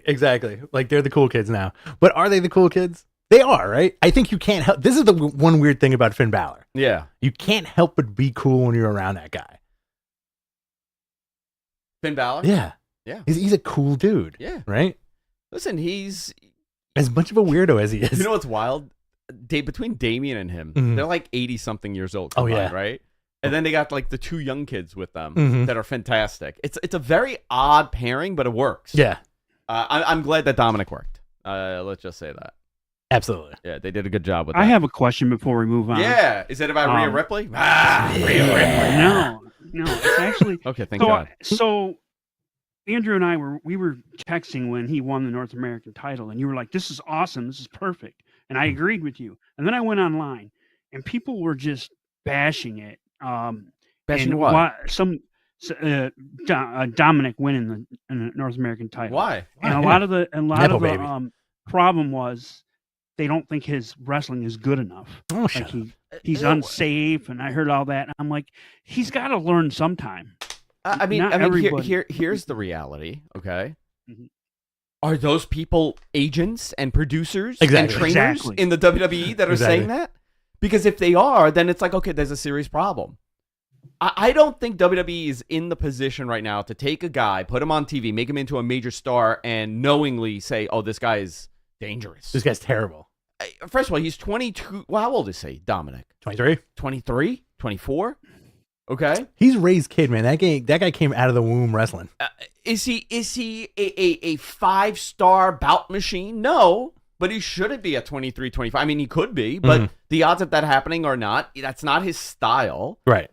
C: Exactly. Like, they're the cool kids now. But are they the cool kids? They are, right? I think you can't help. This is the one weird thing about Finn Balor.
B: Yeah.
C: You can't help but be cool when you're around that guy.
B: Finn Balor?
C: Yeah.
B: Yeah.
C: He's a cool dude.
B: Yeah.
C: Right?
B: Listen, he's...
C: As much of a weirdo as he is.
B: You know what's wild? Between Damien and him, they're like 80-something years old.
C: Oh, yeah.
B: Right? And then they got like the two young kids with them that are fantastic. It's a very odd pairing, but it works.
C: Yeah.
B: I'm glad that Dominic worked. Let's just say that.
C: Absolutely.
B: Yeah, they did a good job with that.
A: I have a question before we move on.
B: Yeah. Is it about Rhea Ripley? Rhea Ripley.
A: No, it's actually
B: Okay, thank God.
A: So Andrew and I were texting when he won the North American title, and you were like, "This is awesome. This is perfect," and I agreed with you. And then I went online, and people were just bashing it.
B: Bashing
A: and
B: what?
A: Dominic winning the North American title.
B: Why?
A: And a lot of the
C: baby.
A: Problem was they don't think his wrestling is good enough.
C: Oh,
A: Like
C: shut up.
A: he's unsafe, and I heard all that. And I'm like, he's got to learn sometime.
B: I mean,
A: Not everybody.
B: here's the reality, okay?
A: Mhm.
B: Are those people agents and producers
C: Exactly.
B: and trainers
A: Exactly.
B: in the WWE that are saying
C: Exactly.
B: that? Because if they are, then it's like, okay, there's a serious problem. I don't think WWE is in the position right now to take a guy, put him on TV, make him into a major star, and knowingly say, oh, this guy is dangerous.
C: This guy's terrible.
B: First of all, he's 22. Well, how old is he, Dominic?
C: 23?
B: 23? 24? Okay.
C: He's Ray's kid, man. That guy came out of the womb wrestling.
B: Is he a 5-star bout machine? No, but he shouldn't be at 23, 25. I mean, he could be, but the odds of that happening are not. That's not his style.
C: Right.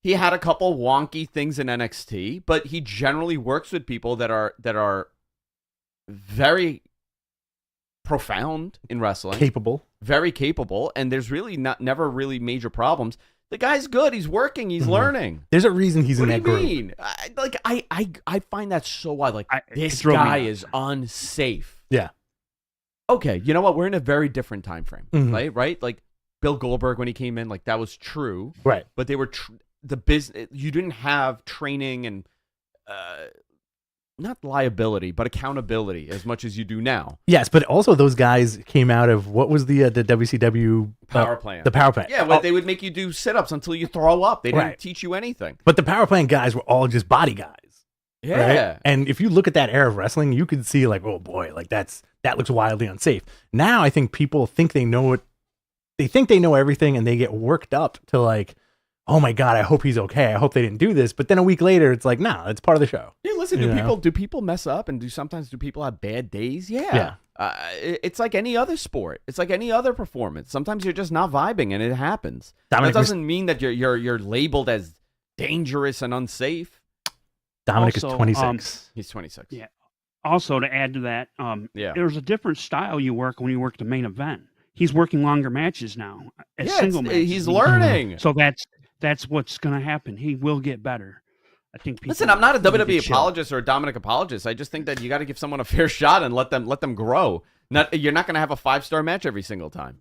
B: He had a couple wonky things in NXT, but he generally works with people that are very profound in wrestling,
C: Capable.
B: very capable, and there's really never really major problems. The guy's good. He's working. He's learning.
C: There's a reason he's
B: What
C: in
B: do
C: that
B: you
C: group.
B: mean? I find that so wild. Like, this
A: it drove me
B: guy
A: nuts.
B: is unsafe.
C: Yeah.
B: Okay, you know what? We're in a very different time frame,
C: Mhm.
B: right? Like Bill Goldberg when he came in, like that was true,
C: Right.
B: but they were the business. You didn't have training and not liability, but accountability as much as you do now.
C: Yes, but also those guys came out of what was the WCW
B: Power plant.
C: The power plant.
B: Yeah, well, they would make you do sit-ups until you throw up. They didn't
C: Right.
B: teach you anything.
C: But the power plant guys were all just body guys.
B: Yeah.
C: Right? And if you look at that era of wrestling, you could see like, oh boy, like that looks wildly unsafe. Now I think people think they know it. They think they know everything, and they get worked up to like, oh my God, I hope he's okay. I hope they didn't do this. But then a week later, it's like, nah, it's part of the show.
B: Yeah, listen,
C: You know?
B: do people mess up, and sometimes people have bad days?
C: Yeah.
B: It's like any other sport. It's like any other performance. Sometimes you're just not vibing, and it happens.
C: Dominic
B: that doesn't mean that you're labeled as dangerous and unsafe.
C: Dominic
A: Also,
C: is 26.
B: He's 26.
A: Yeah. also to add to that,
B: Yeah.
A: there's a different style you work when you work the main event. He's working longer matches now, as single matches.
B: He's learning.
A: So that's what's going to happen. He will get better. I think.
B: Listen, I'm not a
A: need to
B: WWE
A: chill.
B: apologist or a Dominic apologist. I just think that you got to give someone a fair shot and let them grow. You're not going to have a 5-star match every single time.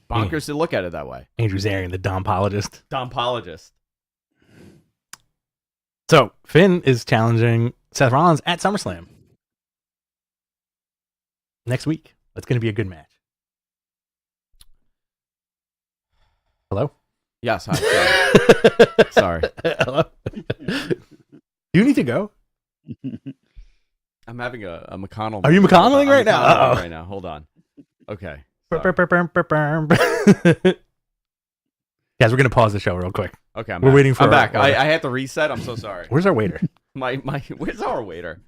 B: Bonkers to look at it that way.
C: Andrew Zarian, the Dom-apologist.
B: Dom-apologist.
C: So Finn is challenging Seth Rollins at SummerSlam next week. That's going to be a good match. Hello?
B: Yes, hi. Sorry.
C: Hello? Do you need to go?
B: I'm having a McConnell.
C: Are you McConnelling right now?
B: McConnelling right now. Hold on. Okay.
C: Guys, we're going to pause the show real quick.
B: Okay, I'm
C: We're
B: back.
C: waiting for
B: I'm back.
C: our-
B: I had to reset. I'm so sorry.
C: Where's our waiter?
B: Where's our waiter?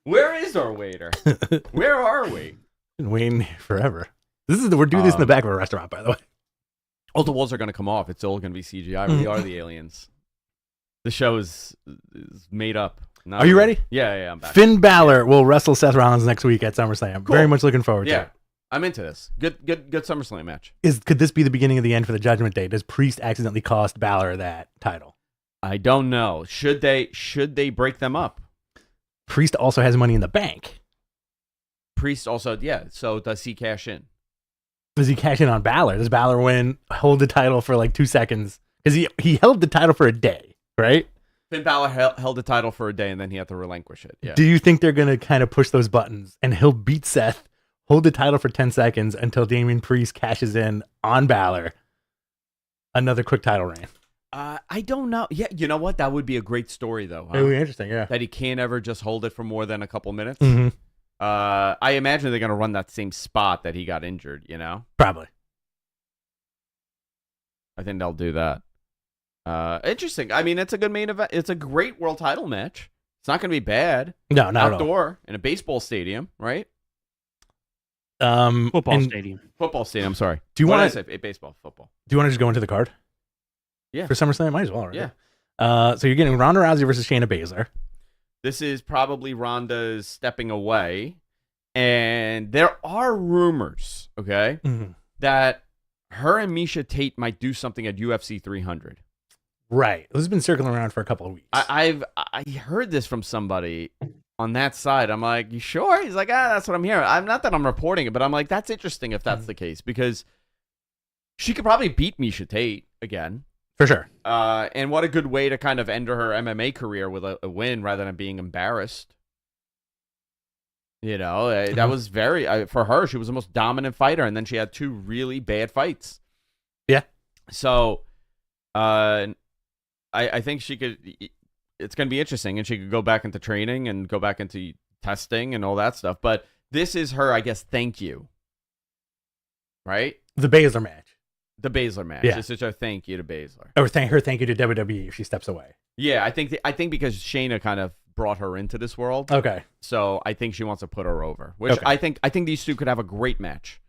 B: Where is our waiter? Where are we?
C: Been waiting forever. We're doing this in the back of a restaurant, by the way.
B: All the walls are going to come off. It's all going to be CGI. We are the aliens. The show is made up.
C: Are you ready?
B: Yeah, I'm back.
C: Finn Balor will wrestle Seth Rollins next week at SummerSlam.
B: Cool.
C: Very much looking forward to
B: Yeah,
C: it.
B: I'm into this. Good SummerSlam match.
C: Could this be the beginning of the end for the Judgment Day? Does Priest accidentally cost Balor that title?
B: I don't know. Should they break them up?
C: Priest also has Money in the Bank.
B: Priest also, yeah. So does he cash in?
C: Does he cash in on Balor? Does Balor hold the title for like 2 seconds? Because he held the title for a day, right?
B: Finn Balor held the title for a day and then he had to relinquish it. Yeah.
C: Do you think they're going to kind of push those buttons and he'll beat Seth, hold the title for 10 seconds until Damian Priest cashes in on Balor? Another quick title reign.
B: I don't know. Yeah, you know what? That would be a great story, though.
C: It would be interesting, yeah.
B: That he can't ever just hold it for more than a couple minutes.
C: Mm-hmm.
B: I imagine they're going to run that same spot that he got injured, you know?
C: Probably.
B: I think they'll do that. Interesting. I mean, it's a good main event. It's a great world title match. It's not going to be bad.
C: No, not
B: Outdoor in a baseball stadium, right?
A: Football stadium.
B: Football stadium. Sorry.
C: Do you want
B: to say baseball? Football.
C: Do you want to just go into the card?
B: Yeah.
C: For SummerSlam, might as well, right?
B: Yeah.
C: So you're getting Ronda Rousey versus Shayna Baszler.
B: This is probably Ronda's stepping away, and there are rumors, okay, that her and Misha Tate might do something at UFC 300.
C: Right. This has been circling around for a couple of weeks.
B: I heard this from somebody on that side. I'm like, you sure? He's like, that's what I'm hearing. I'm not that I'm reporting it, but I'm like, that's interesting if that's the case, because she could probably beat Misha Tate again.
C: For sure.
B: And what a good way to kind of end her MMA career with a win rather than being embarrassed. You know, that was very, for her, she was the most dominant fighter, and then she had 2 really bad fights.
C: Yeah.
B: So, I think she could, it's going to be interesting, and she could go back into training and go back into testing and all that stuff. But this is her, I guess, thank you. Right?
C: The Baszler match.
B: The Baszler match.
C: Yeah.
B: This is her thank you to Baszler.
C: Or thank you to WWE if she steps away.
B: Yeah, I think because Shayna kind of brought her into this world.
C: Okay.
B: So I think she wants to put her over. Which
C: Okay.
B: I think these two could have a great match.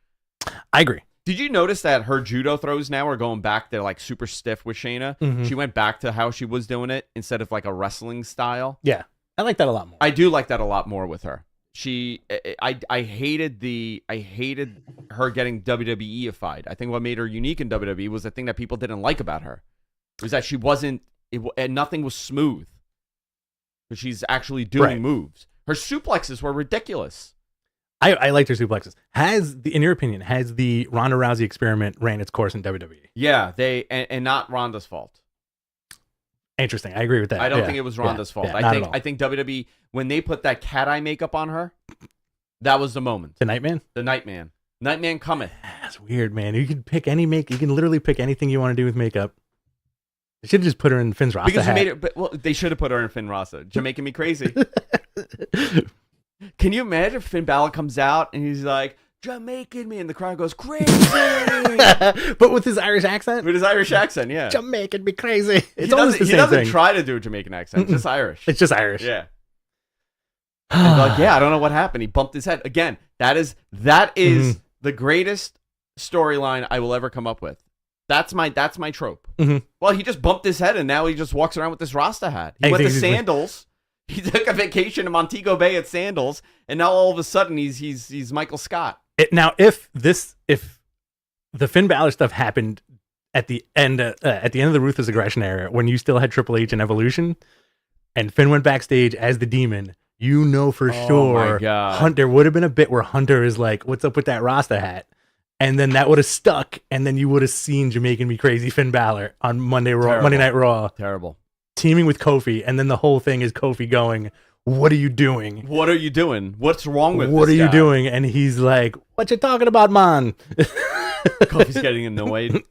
C: I agree.
B: Did you notice that her judo throws now are going back? They're like super stiff with Shayna.
C: Mhm.
B: She went back to how she was doing it instead of like a wrestling style.
C: Yeah. I like that a lot more.
B: I do like that a lot more with her. I hated her getting WWE-ified. I think what made her unique in WWE was the thing that people didn't like about her. Was that she wasn't, and nothing was smooth. Because she's actually doing moves. Her suplexes were ridiculous.
C: I liked her suplexes. In your opinion, has the Ronda Rousey experiment ran its course in WWE?
B: Yeah, and not Ronda's fault.
C: Interesting. I agree with that.
B: I don't think it was Ronda's fault.
C: Yeah,
B: I think WWE, when they put that cat eye makeup on her, that was the moment.
C: The Nightman?
B: The Nightman. Nightman cometh.
C: That's weird, man. You can pick any You can literally pick anything you want to do with makeup. They should have just put her in Finn's Rasta
B: Because
C: hat.
B: you made it. They should have put her in Finn Rasta. You're making me crazy. Can you imagine if Finn Balor comes out and he's like, Jamaican me, and the crowd goes crazy.
C: But with his Irish accent?
B: With his Irish accent, yeah.
C: Jamaican me crazy.
B: He doesn't try to do a Jamaican accent. It's just Irish.
C: It's just Irish.
B: Yeah. And like, yeah, I don't know what happened. He bumped his head. Again, that is the greatest storyline I will ever come up with. That's my trope.
C: Mhm.
B: Well, he just bumped his head and now he just walks around with this Rasta hat. He went to sandals. He took a vacation to Montego Bay at Sandals, and now all of a sudden he's Michael Scott.
C: Now, if the Finn Balor stuff happened at the end of the Ruthless Aggression era, when you still had Triple H and Evolution, and Finn went backstage as the Demon, you know for sure,
B: my God.
C: Hunter would have been a bit where Hunter is like, "What's up with that Rasta hat?" And then that would have stuck, and then you would have seen Jamaican Me Crazy Finn Balor on Monday Night Raw,
B: Terrible.
C: teaming with Kofi, and then the whole thing is Kofi going, "What are you doing?
B: What are you doing? What's wrong with
C: What are
B: this
C: you
B: guy?"
C: doing?" And he's like, "What you talking about, man?"
B: Kofi's getting annoyed.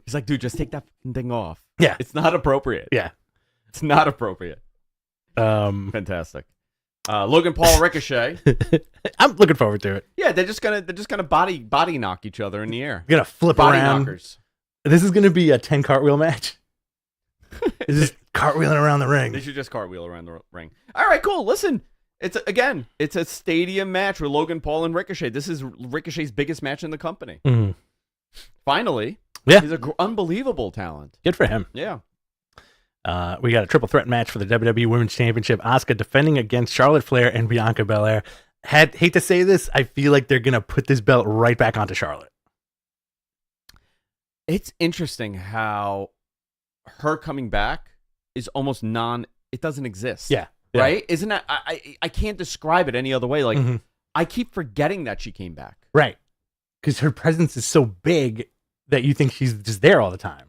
B: He's like, dude, just take that thing off.
C: Yeah.
B: It's not appropriate.
C: Yeah.
B: It's not appropriate. Fantastic. Logan Paul, Ricochet.
C: I'm looking forward to it.
B: Yeah, they're just gonna body knock each other in the air.
C: We're gonna flip
B: Body
C: around.
B: knockers.
C: This is gonna be a 10 cartwheel match. It's just cartwheeling around the ring.
B: They should just cartwheel around the ring. All right, cool. Listen, it's a stadium match with Logan Paul and Ricochet. This is Ricochet's biggest match in the company.
C: Mhm.
B: Finally,
C: Yeah.
B: he's an unbelievable talent.
C: Good for him.
B: Yeah.
C: We got a triple threat match for the WWE Women's Championship. Asuka defending against Charlotte Flair and Bianca Belair. Hate to say this, I feel like they're gonna put this belt right back onto Charlotte.
B: It's interesting how her coming back is almost it doesn't exist.
C: Yeah.
B: Right? Isn't that I can't describe it any other way. Like
C: Mhm.
B: I keep forgetting that she came back.
C: Right. Because her presence is so big that you think she's just there all the time.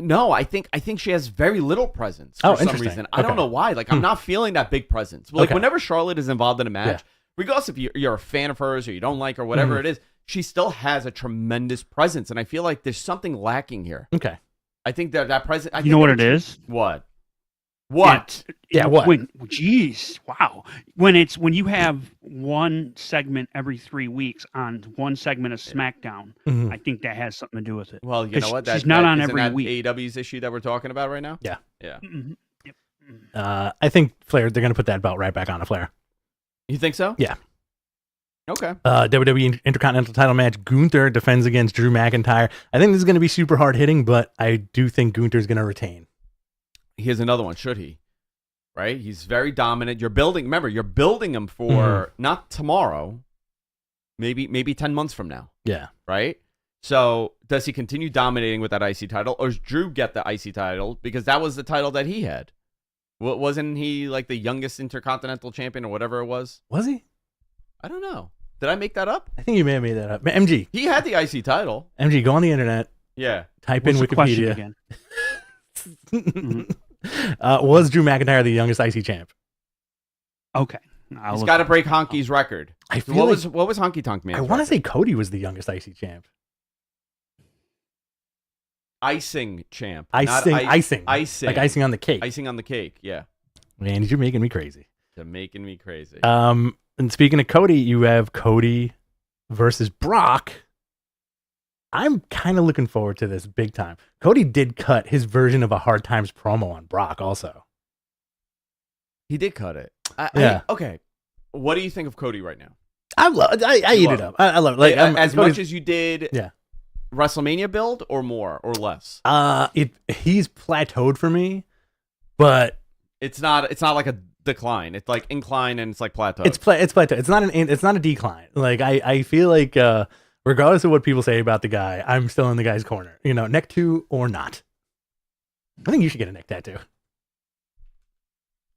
B: No, I think she has very little presence
C: Oh,
B: for some
C: interesting.
B: reason. I don't
C: Okay.
B: know why. Like I'm not feeling that big presence. Like
C: Okay.
B: whenever Charlotte is involved in a match,
C: Yeah.
B: regardless if you're a fan of hers or you don't like her, whatever
C: Mhm.
B: it is, she still has a tremendous presence, and I feel like there's something lacking here.
C: Okay.
B: I think that presence.
A: You know what it is?
B: What? What?
C: Yeah, what?
A: Jeez, wow. When you have one segment every 3 weeks on one segment of SmackDown,
C: Mhm.
A: I think that has something to do with it.
B: Well, you know
A: 'Cause
B: what?
A: she's not on
B: isn't
A: every
B: that
A: week.
B: AEW's issue that we're talking about right now.
C: Yeah.
B: Yeah.
A: Mhm.
C: I think Flair, they're going to put that belt right back on Flair.
B: You think so?
C: Yeah.
B: Okay.
C: WWE Intercontinental title match. Gunther defends against Drew McIntyre. I think this is going to be super hard hitting, but I do think Gunther's going to retain.
B: Here's another one. Should he? Right? He's very dominant. Remember, you're building him for not tomorrow, maybe 10 months from now.
C: Yeah.
B: Right? So does he continue dominating with that IC title, or does Drew get the IC title? Because that was the title that he had. Wasn't he like the youngest Intercontinental champion or whatever it was?
C: Was he?
B: I don't know. Did I make that up?
C: I think you may have made that up. MG.
B: He had the IC title.
C: MG, go on the internet.
B: Yeah.
C: Type
A: What's
C: in
A: the question
C: Wikipedia.
A: again?
C: Was Drew McIntyre the youngest IC champ?
A: Okay.
B: He's got to break Honky's record.
C: I feel
B: What
C: like,
B: was Honky Tonk Man's
C: I want to
B: record?
C: say Cody was the youngest IC champ.
B: Icing champ.
C: Icing.
B: Icing.
C: Like icing on the cake.
B: Icing on the cake. Yeah.
C: Man, you're making me crazy.
B: They're making me crazy.
C: And speaking of Cody, you have Cody versus Brock. I'm kind of looking forward to this big time. Cody did cut his version of a Hard Times promo on Brock also.
B: He did cut it.
C: Yeah.
B: Okay. What do you think of Cody right now?
C: I eat it up. I love it. Like
B: as
C: Cody's-
B: much as you did
C: Yeah.
B: WrestleMania build, or more or less?
C: He's plateaued for me, but
B: It's not like a decline. It's like incline and it's like plateau.
C: it's plateaued. It's not a decline. Like I feel like regardless of what people say about the guy, I'm still in the guy's corner. You know, neck two or not. I think you should get a neck tattoo.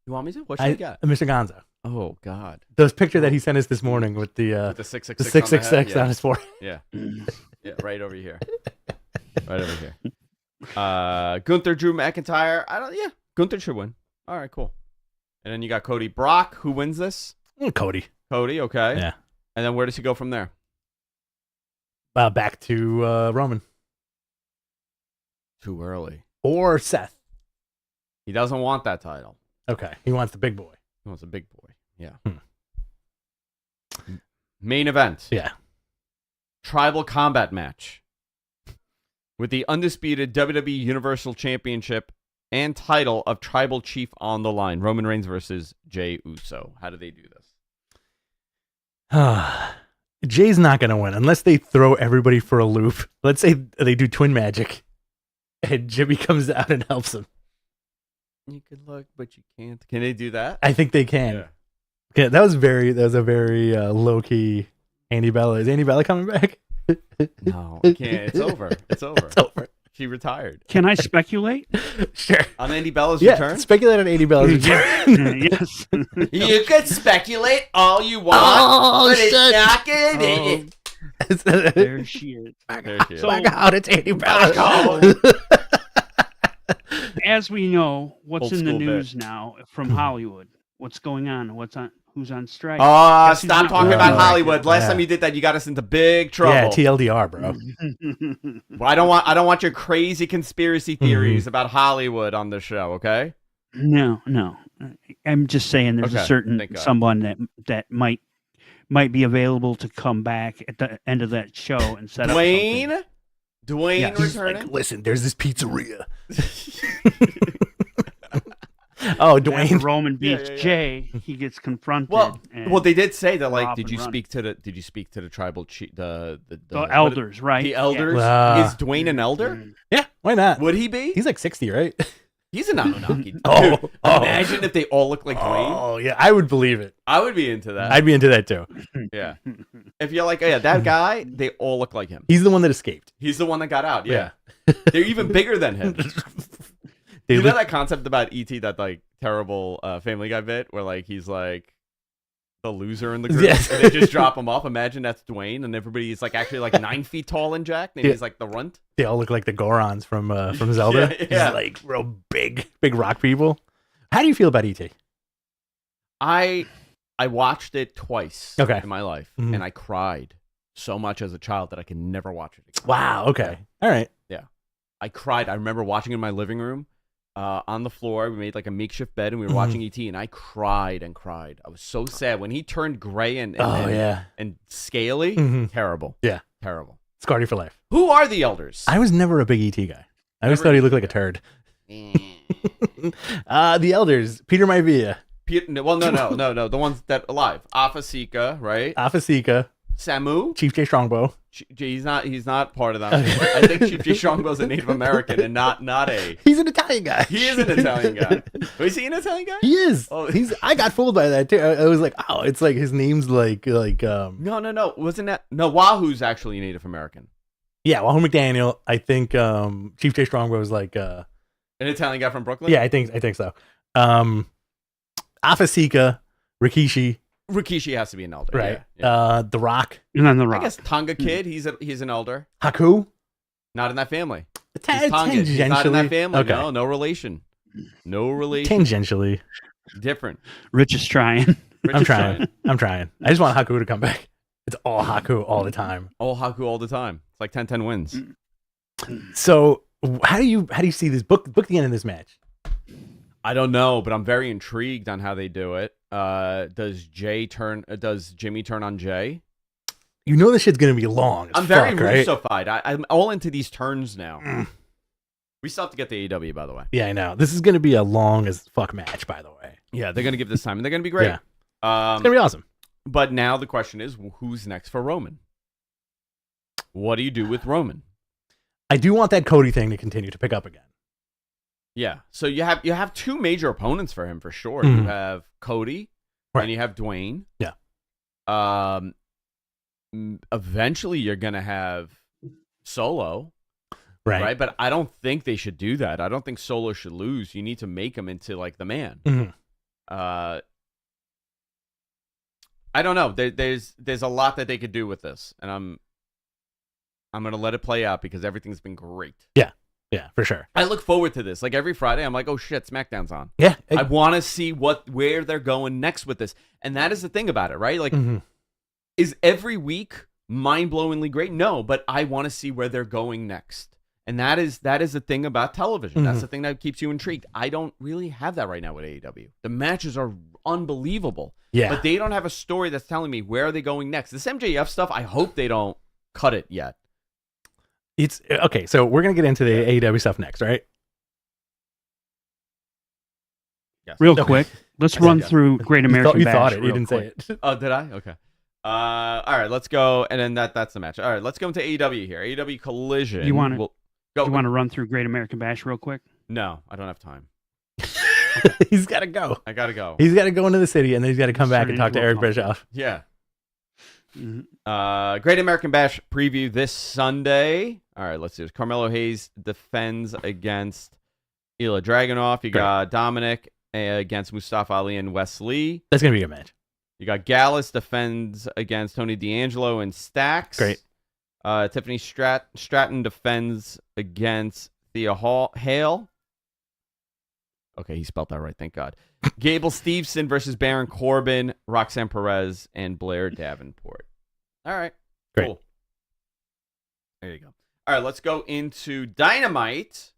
B: You want me to? What should I get?
C: Mr. Gonzo.
B: Oh God.
C: Those picture that he sent us this morning with the
B: With the 666
C: 666 on his forehead.
B: Yeah. Yeah, right over here. Right over here. Gunther, Drew McIntyre. Gunther should win. All right, cool. And then you got Cody. Brock, who wins this?
C: Cody.
B: Cody, okay.
C: Yeah.
B: And then where does he go from there?
C: Back to Roman
B: Too early.
C: or Seth.
B: He doesn't want that title.
C: Okay, he wants the big boy.
B: He wants a big boy. Yeah. Main event.
C: Yeah.
B: Tribal combat match. With the undisputed WWE Universal Championship and title of Tribal Chief on the line. Roman Reigns versus Jey Uso. How do they do this?
C: Jay's not going to win unless they throw everybody for a loop. Let's say they do twin magic and Jimmy comes out and helps him.
B: You could look, but you can't. Can they do that?
C: I think they can.
B: Yeah.
C: Yeah, that was a very low key. Andy Bella, is Andy Bella coming back?
B: No, I can't. It's over. It's over.
C: It's over.
B: She retired.
A: Can I speculate?
C: Sure.
B: On Andy Bella's
C: Yeah,
B: return?
C: speculate on Andy Bella's return.
A: Yes.
B: You could speculate all you want,
C: Oh,
B: but it's
C: shit.
B: not gonna be.
A: There she is.
B: There she is.
A: So-
C: Back out, it's Andy Bella.
A: As we know, what's
B: Old
A: in the
B: school bit.
A: news now from Hollywood? What's going on? Who's on strike?
B: Oh,
A: Guess who's
B: stop
A: not
B: talking
A: working?
B: about Hollywood. Last
C: Yeah.
B: time you did that, you got us into big trouble.
C: Yeah, TLDR, bro.
B: Well, I don't want your crazy conspiracy theories about Hollywood on the show, okay?
A: No. I'm just saying there's
B: Okay,
A: a certain
B: thank God.
A: someone that might be available to come back at the end of that show and set up something.
B: Dwayne
A: Yes.
C: He's
B: returning?
C: like, listen, there's this pizzeria. Oh,
A: After
C: Dwayne.
A: Roman
B: Yeah,
A: beats
B: yeah, yeah.
A: Jay, he gets confronted.
B: Well,
A: and
B: they did say that. Like,
A: off
B: did
A: and
B: you
A: running.
B: speak to the tribal the
A: elders, right?
B: The elders.
C: Wow.
B: Is Dwayne an elder?
C: Yeah, why not?
B: Would he be?
C: He's like 60, right?
B: He's an Anunnaki.
C: Oh,
B: Dude,
C: oh.
B: imagine if they all look like Dwayne.
C: Oh, yeah, I would believe it.
B: I would be into that.
C: I'd be into that too.
B: Yeah. If you're like, oh, yeah, that guy, they all look like him.
C: He's the one that escaped.
B: He's the one that got out. Yeah.
C: Yeah.
B: They're even bigger than him.
C: They
B: You know
C: look-
B: that concept about E.T., that like terrible Family Guy bit where like he's like the loser in the group
C: Yes.
B: and they just drop him off. Imagine that's Dwayne and everybody's like actually like 9 feet tall and jacked and
C: Yeah.
B: he's like the runt.
C: They all look like the Gorons from Zelda.
B: Yeah, yeah.
C: He's like real big rock people. How do you feel about ET?
B: I watched it twice
C: Okay.
B: in my life
C: Mhm.
B: and I cried so much as a child that I can never watch it again.
C: Wow. Okay. All right.
B: I cried. I remember watching in my living room on the floor. We made like a makeshift bed and we were watching ET and I cried and cried. I was so sad when he turned gray and
C: Oh yeah.
B: and scaly.
C: Mhm.
B: Terrible.
C: Yeah.
B: Terrible.
C: Scardy for life.
B: Who are the elders?
C: I was never a big ET guy. I always
B: Never
C: thought he
B: ET
C: looked like a turd. The elders, Peter Maivia,
B: Well, no. The ones that alive. Afasika, right?
C: Afasika,
B: Samu.
C: Chief J Strongbow.
B: He's not part of that.
C: Okay.
B: I think Chief J Strongbow's a Native American and not a.
C: He's an Italian guy.
B: He is an Italian guy. Was he an Italian guy?
C: He is.
B: Oh.
C: I got fooled by that too. I was like, oh, it's like his name's like
B: No. Wasn't that Wahoo's actually Native American?
C: yeah, Wahoo McDaniel. I think Chief J Strongbow was like
B: An Italian guy from Brooklyn?
C: yeah, I think so. Afasika, Rikishi,
B: Rikishi has to be an elder.
C: right?
B: Yeah.
C: The Rock,
A: And then the
B: I
A: Rock.
B: guess Tonga Kid, he's an elder.
C: Haku.
B: Not in that family. He's Tongan. He's not in that family.
C: Okay.
B: No relation. No relation.
C: Tangentially.
B: Different.
A: Rich is trying.
B: Rich
C: I'm
B: is
C: trying. I just want Haku to come back. It's all Haku all the time.
B: All Haku all the time. It's like 10-10 wins.
C: So how do you see this book the end of this match?
B: I don't know, but I'm very intrigued on how they do it. Does Jimmy turn on Jay?
C: You know this shit's gonna be long. As
B: I'm very
C: fuck, right?
B: Russo-fied. I'm all into these turns now. We still have to get the AEW, by the way.
C: Yeah, I know. This is gonna be a long as fuck match, by the way.
B: Yeah, they're gonna give this time, and they're gonna be great.
C: Yeah. It's gonna be awesome.
B: But now the question is, who's next for Roman? What do you do with Roman?
C: I do want that Cody thing to continue to pick up again.
B: Yeah. So you have two major opponents for him for sure.
C: Mhm.
B: You have Cody,
C: Right.
B: and you have Dwayne.
C: Yeah.
B: Eventually, you're gonna have Solo, right? But I don't think they should do that. I don't think Solo should lose. You need to make him into like the man.
C: Mhm.
B: I don't know. There's a lot that they could do with this, and I'm gonna let it play out because everything's been great.
C: Yeah, for sure.
B: I look forward to this. Like every Friday, I'm like, oh shit, SmackDown's on.
C: Yeah.
B: I want to see where they're going next with this, and that is the thing about it, right? Like,
C: Mhm.
B: is every week mind-blowingly great? No, but I want to see where they're going next, and that is the thing about television. That's
C: Mhm.
B: the thing that keeps you intrigued. I don't really have that right now with AEW. The matches are unbelievable,
C: Yeah.
B: but they don't have a story that's telling me where are they going next. This MJF stuff, I hope they don't cut it yet.
C: It's okay. So we're gonna get into the AEW stuff next, right?
B: Yes.
A: Real
C: Okay.
A: quick, let's
B: Okay.
A: run
B: Yeah.
A: through Great American
C: You
A: Bash.
C: thought it. You
A: real
C: didn't
A: quick.
C: say it.
B: Oh, did I? Okay. All right, let's go, and then that's the match. All right, let's go into AEW here. AEW Collision.
A: You wanna-
B: Go.
A: You want to run through Great American Bash real quick?
B: No, I don't have time.
C: He's got to go.
B: I gotta go.
C: He's got to go into the city, and then he's got to come back and talk to
A: Turn
C: Eric
A: into a
C: Bischoff.
B: Yeah.
A: Mhm.
B: Great American Bash preview this Sunday. All right, let's do this. Carmelo Hayes defends against Ilya Dragunov. You got Dominic against Mustafa Ali and Wes Lee.
C: That's gonna be a good match.
B: You got Gallus defends against Tony D'Angelo and Stacks.
C: Great.
B: Tiffany Stratton defends against Thea Hale. Okay, he spelled that right. Thank God. Gable Steveson versus Baron Corbin, Roxanne Perez, and Blair Davenport. All right.
C: Great.
B: Cool. There you go. All right, let's go into Dynamite.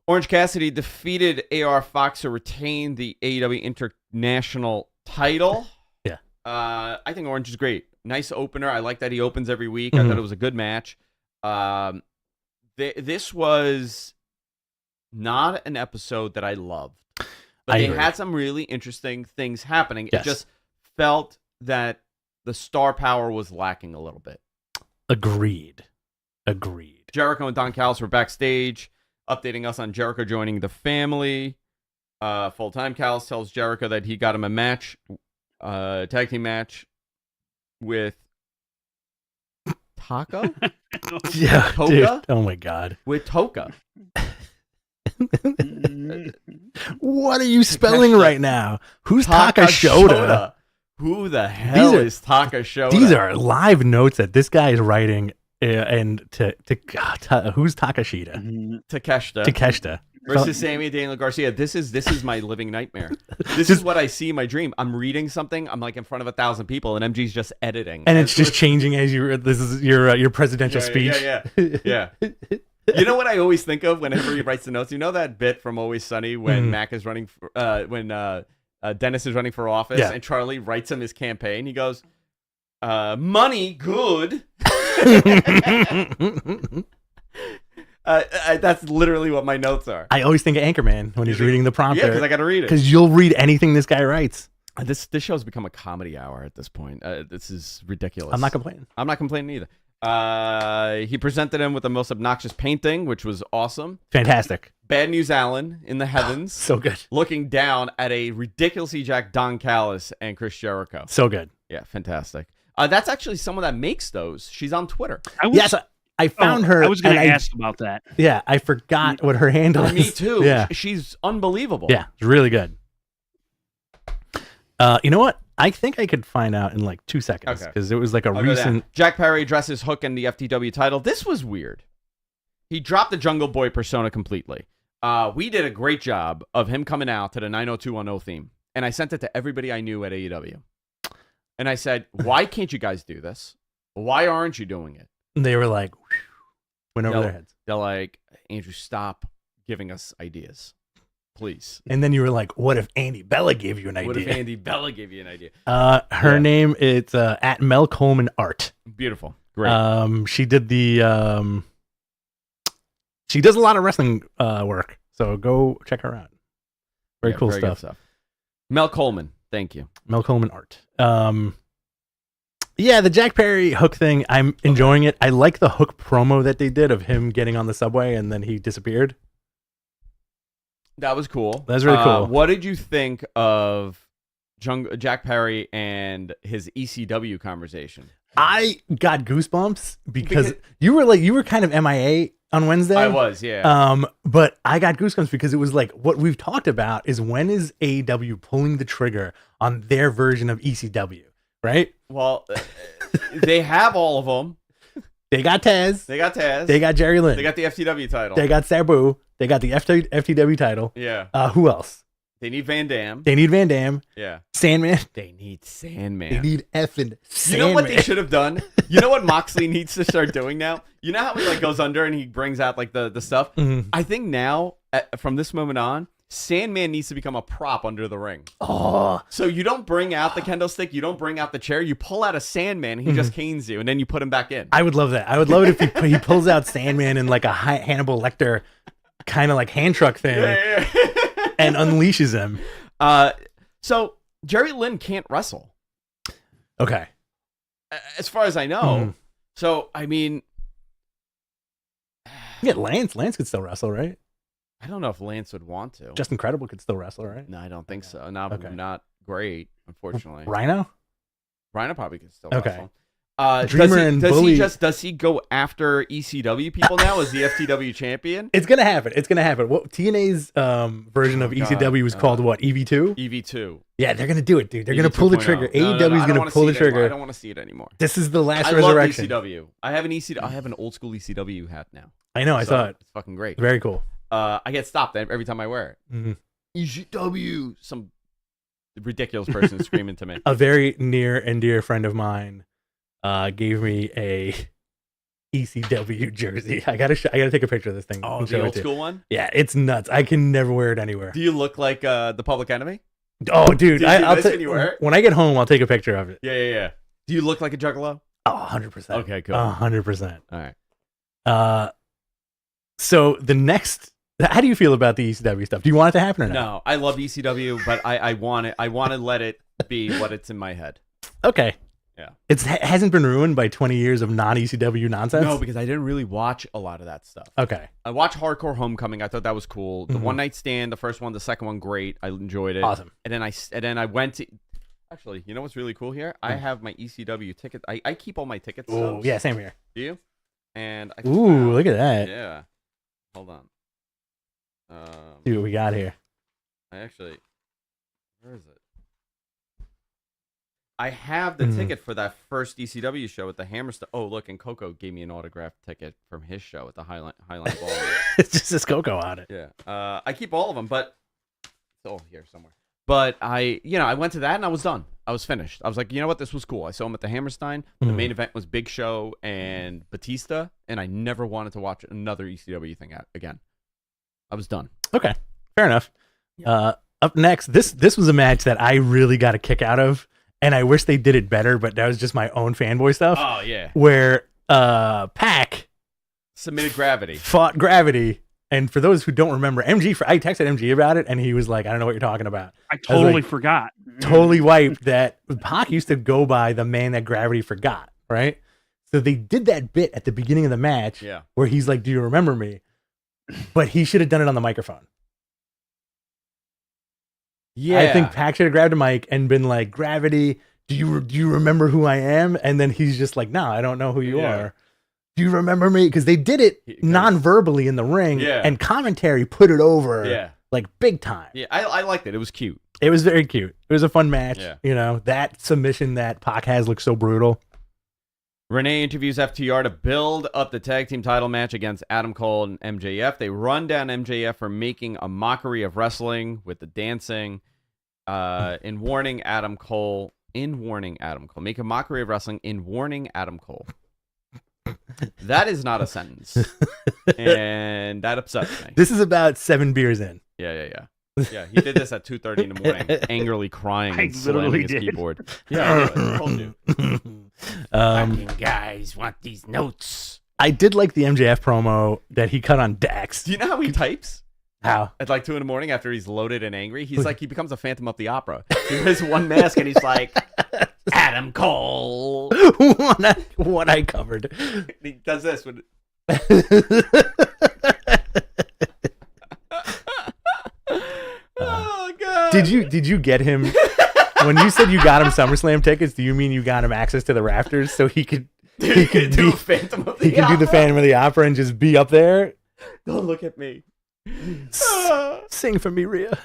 B: Orange Cassidy defeated AR Fox to retain the AEW International title.
C: Yeah.
B: I think Orange is great. Nice opener. I like that he opens every week. I thought it was a good match. This was not an episode that I loved. But they had some really interesting things happening.
C: Yes.
B: It just felt that the star power was lacking a little bit.
C: Agreed.
B: Jericho and Don Callis were backstage, updating us on Jericho joining the family. Full-time Callis tells Jericho that he got him a match, tag team match with Taka?
C: Yeah,
B: Toka?
C: dude. Oh my God.
B: With Toka.
C: What are you spelling right now? Who's
B: Taka
C: Takashoda?
B: Who the hell is Takashoda?
C: These are live notes that this guy is writing. And who's Takashita? Takeshita
B: versus Sammy and Daniel Garcia. This is my living nightmare. This is what I see in my dream. I'm reading something. I'm like in front of 1,000 people, and MG's just editing,
C: and it's just changing as you. This is your presidential speech.
B: Yeah. You know what I always think of whenever he writes the notes? You know that bit from Always Sunny when Mac is running, when Dennis is running for office, and Charlie writes him his campaign. He goes, "Money, good." That's literally what my notes are.
C: I always think of Anchorman when he's reading the prompter.
B: Yeah, because I got to read it.
C: Because you'll read anything this guy writes.
B: This show's become a comedy hour at this point. This is ridiculous.
C: I'm not complaining.
B: I'm not complaining either. He presented him with the most obnoxious painting, which was awesome.
C: Fantastic.
B: Bad News Allen in the heavens.
C: So good.
B: Looking down at a ridiculously jacked Don Callis and Chris Jericho.
C: So good.
B: Yeah, fantastic. That's actually someone that makes those. She's on Twitter.
C: I found her.
A: I was going to ask about that.
C: Yeah, I forgot what her handle is.
B: Me too.
C: Yeah.
B: She's unbelievable.
C: Yeah, it's really good. You know what? I think I could find out in like 2 seconds because it was like a recent.
B: Jack Perry addresses Hook and the FTW title. This was weird. He dropped the Jungle Boy persona completely. We did a great job of him coming out to the 90210 theme, and I sent it to everybody I knew at AEW. And I said, "Why can't you guys do this? Why aren't you doing it?"
C: And they were like, went over their heads.
B: They're like, "Andrew, stop giving us ideas, please."
C: And then you were like, "What if Andy Bella gave you an idea?"
B: What if Andy Bella gave you an idea?
C: Her name is at Mel Coleman Art.
B: Beautiful, great.
C: She did the. She does a lot of wrestling work, so go check her out. Very cool stuff.
B: Mel Coleman, thank you.
C: Mel Coleman Art. Yeah, the Jack Perry Hook thing, I'm enjoying it. I like the Hook promo that they did of him getting on the subway and then he disappeared.
B: That was cool.
C: That's really cool.
B: What did you think of Jack Perry and his ECW conversation?
C: I got goosebumps because you were kind of MIA on Wednesday.
B: I was, yeah.
C: But I got goosebumps because it was like what we've talked about is when is AEW pulling the trigger on their version of ECW, right?
B: Well, they have all of them.
C: They got Taz.
B: They got Taz.
C: They got Jerry Lynn.
B: They got the FTW title.
C: They got Sabu. They got the FTW title.
B: Yeah.
C: Who else?
B: They need Van Dam.
C: They need Van Dam.
B: Yeah.
C: Sandman.
B: They need Sandman.
C: They need effing Sandman.
B: You know what they should have done? You know what Moxley needs to start doing now? You know how he like goes under and he brings out like the stuff?
C: Mm-hmm.
B: I think now, from this moment on, Sandman needs to become a prop under the ring.
C: Oh.
B: So you don't bring out the kendo stick, you don't bring out the chair, you pull out a Sandman, he just canes you, and then you put him back in.
C: I would love that. I would love it if he pulls out Sandman in like a Hannibal Lecter kind of like hand truck thing and unleashes him.
B: So Jerry Lynn can't wrestle.
C: Okay.
B: As far as I know. So, I mean...
C: Yeah, Lance could still wrestle, right?
B: I don't know if Lance would want to.
C: Just Incredible could still wrestle, right?
B: No, I don't think so. Not
C: Okay.
B: not great, unfortunately.
C: Rhino?
B: Rhino probably could still
C: Okay.
B: wrestle.
C: Dreamer and Bully.
B: Does he go after ECW people now as the FTW champion?
C: It's gonna happen. It's gonna happen. What TNA's version of ECW was called what? EV2?
B: EV2.
C: Yeah, they're gonna do it, dude. They're gonna
B: EV
C: pull the
B: 2.0.
C: trigger.
B: No,
C: AEW is
B: I don't
C: gonna
B: wanna
C: pull
B: see
C: the
B: it anymore.
C: trigger.
B: I don't want to see it anymore.
C: This is the last
B: I
C: resurrection.
B: love ECW. I have an old school ECW hat now.
C: I know. I saw it.
B: It's fucking great.
C: Very cool.
B: I get stopped every time I wear it.
C: Mm-hmm.
B: ECW. Some ridiculous person screaming to me.
C: A very near and dear friend of mine gave me a ECW jersey. I gotta take a picture of this thing.
B: Oh,
C: and show
B: the
C: it
B: old
C: to you.
B: school one?
C: Yeah, it's nuts. I can never wear it anywhere.
B: Do you look like the Public Enemy?
C: Oh, dude,
B: Did you
C: I'll
B: when you wear it?
C: when I get home, I'll take a picture of it.
B: Yeah. Do you look like a juggalo?
C: Oh, 100%.
B: Okay, good.
C: 100%.
B: All right.
C: So the next, how do you feel about the ECW stuff? Do you want it to happen or not?
B: No, I love ECW, but I want it. I want to let it be what it's in my head.
C: Okay.
B: Yeah.
C: It hasn't been ruined by 20 years of non-ECW nonsense?
B: No, because I didn't really watch a lot of that stuff.
C: Okay.
B: I watched Hardcore Homecoming. I thought that was cool. The One Night Stand, the first one, the second one, great. I enjoyed it.
C: Awesome.
B: And then I went to. Actually, you know what's really cool here? I have my ECW ticket. I keep all my tickets.
C: Oh, yeah, same here.
B: Do you? And I
C: Ooh, look at that.
B: Yeah. Hold on.
C: See what we got here.
B: I actually. Where is it? I have the ticket for that first ECW show at the Hammerstone. Oh, look, and Coco gave me an autographed ticket from his show at the Highline Ballroom.
C: It's just this Coco on it.
B: Yeah. I keep all of them, but it's all here somewhere. But I went to that and I was done. I was finished. I was like, you know what? This was cool. I saw him at the Hammerstein. The main event was Big Show and Batista, and I never wanted to watch another ECW thing again. I was done.
C: Okay, fair enough. Up next, this was a match that I really got a kick out of, and I wish they did it better, but that was just my own fanboy stuff.
B: Oh, yeah.
C: Where Pac
B: submitted Gravity.
C: Fought Gravity. And for those who don't remember, I texted MG about it, and he was like, I don't know what you're talking about.
A: I totally forgot.
C: Totally wiped that Pac used to go by the man that Gravity forgot, right? So they did that bit at the beginning of the match where he's like, do you remember me? But he should have done it on the microphone.
B: Yeah.
C: I think Pac should have grabbed a mic and been like, Gravity, do you remember who I am? And then he's just like, no, I don't know who you are. Do you remember me? Because they did it non-verbally in the ring, and commentary put it over like big time.
B: Yeah, I liked it. It was cute.
C: It was very cute. It was a fun match.
B: Yeah.
C: You know, that submission that Pac has looks so brutal.
B: Renee interviews FTR to build up the tag team title match against Adam Cole and MJF. They run down MJF for making a mockery of wrestling with the dancing. In warning Adam Cole. Make a mockery of wrestling in warning Adam Cole. That is not a sentence. And that upsets me.
C: This is about 7 beers in.
B: Yeah. Yeah, he did this at 2:30 in the morning, angrily crying and slamming his keyboard. Yeah, I told you. Fucking guys want these notes.
C: I did like the MJF promo that he cut on Dax.
B: Do you know how he types?
C: How?
B: At like 2 in the morning after he's loaded and angry. He's like, he becomes a Phantom of the Opera. He wears one mask and he's like, Adam Cole.
C: what I covered.
B: He does this when... Oh god.
C: Did you get him when you said you got him SummerSlam tickets? Do you mean you got him access to the rafters so he could
B: do Phantom of the Opera?
C: He could do the Phantom of the Opera and just be up there?
B: Don't look at me.
C: Sing for me, Rhea.